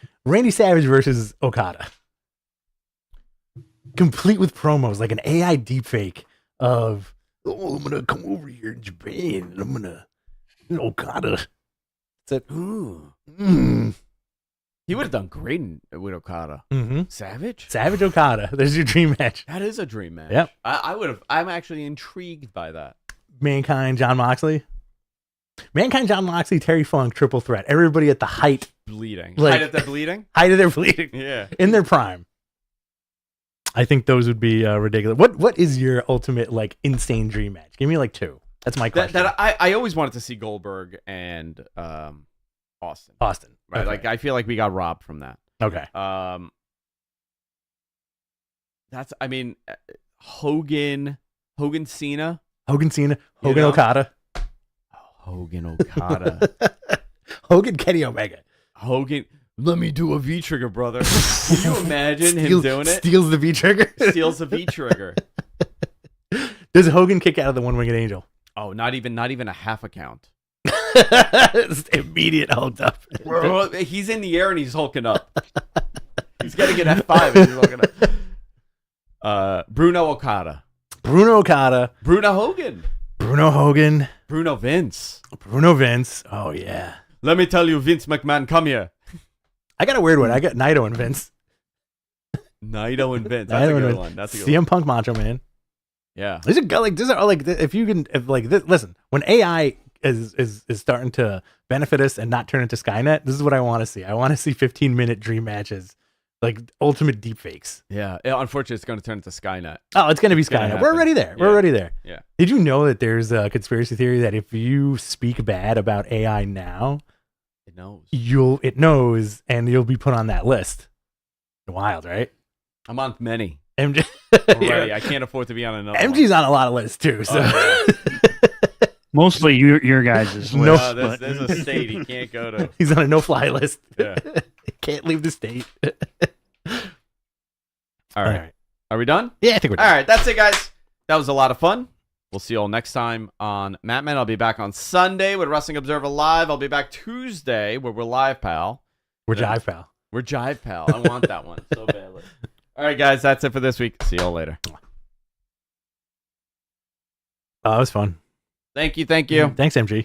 C: Savage versus Okada? Complete with promos, like an AI deep fake of, oh, I'm gonna come over here in Japan and I'm gonna Okada. It's like, ooh.
B: He would have done great with Okada.
C: Mm-hmm.
B: Savage?
C: Savage Okada. There's your dream match.
B: That is a dream match.
C: Yep.
B: I would have. I'm actually intrigued by that.
C: Mankind, John Moxley. Mankind, John Moxley, Terry Funk, triple threat. Everybody at the height
B: Bleeding.
C: Like-
B: Height of the bleeding?
C: of their bleeding.
B: Yeah.
C: In their prime. I think those would be ridiculous. What is your ultimate like insane dream match? Give me like 2. That's my question.
B: I always wanted to see Goldberg and Austin.
C: Austin.
B: Right.
C: Okay.
B: Like I feel like we got robbed from that.
C: Okay.
B: That's I mean Hogan Cena.
C: Hogan Cena,
B: You
C: Hogan
B: know?
C: Okada.
B: Hogan Okada.
C: Hogan, Kenny Omega.
B: Hogan, let me do a V trigger, brother. Can you imagine him doing it?
C: Steals the V trigger.
B: Steals the V trigger.
C: Does Hogan kick out of the one-winged angel?
B: Oh, not even a half a count.
C: It's immediate hold up.
B: He's in the air and he's hulking up. He's got to get F5 and he's hulking up. Bruno Okada.
C: Bruno Okada.
B: Bruno Hogan.
C: Bruno Hogan.
B: Bruno Vince.
C: Bruno Vince. Oh, yeah.
B: Let me tell you, Vince McMahon, come here.
C: I got a weird one. I got Naito and Vince.
B: Naito and Vince. That's a good one. That's a good
C: CM
B: one.
C: Punk, Macho Man.
B: Yeah.
C: These are like if you can listen, when AI is starting to benefit us and not turn into Skynet, this is what I want to see. I want to see 15-minute dream matches, like ultimate deepfakes.
B: Yeah. Unfortunately, it's going to turn into Skynet.
C: Oh, it's going to be
B: gonna
C: Skynet.
B: happen.
C: We're already there.
B: Yeah.
C: We're already there.
B: Yeah.
C: Did you know that there's a conspiracy theory that if you speak bad about AI now,
B: It knows.
C: it knows and you'll be put on that list? Wild, right?
B: I'm on many
C: MJ
B: already. I can't afford to be on another one.
C: MG's on a lot of lists too. So
A: Mostly your guys'
C: No.
A: list, but
B: There's a state he can't go to.
C: he's on a no-fly list.
B: Yeah.
C: Can't leave the state.
B: All right. Are we done?
C: Yeah, I think we're
B: All
C: done.
B: right. That's it, guys. That was a lot of fun. We'll see you all next time on Matman. I'll be back on Sunday with Wrestling Observer Live. I'll be back Tuesday where we're live, pal.
C: We're Jive Pal.
B: We're Jive Pal. I want that one so badly. All right, guys. That's it for this week. See you all later.
C: Oh, it was fun.
B: Thank you. Thank you.
C: Thanks, MG.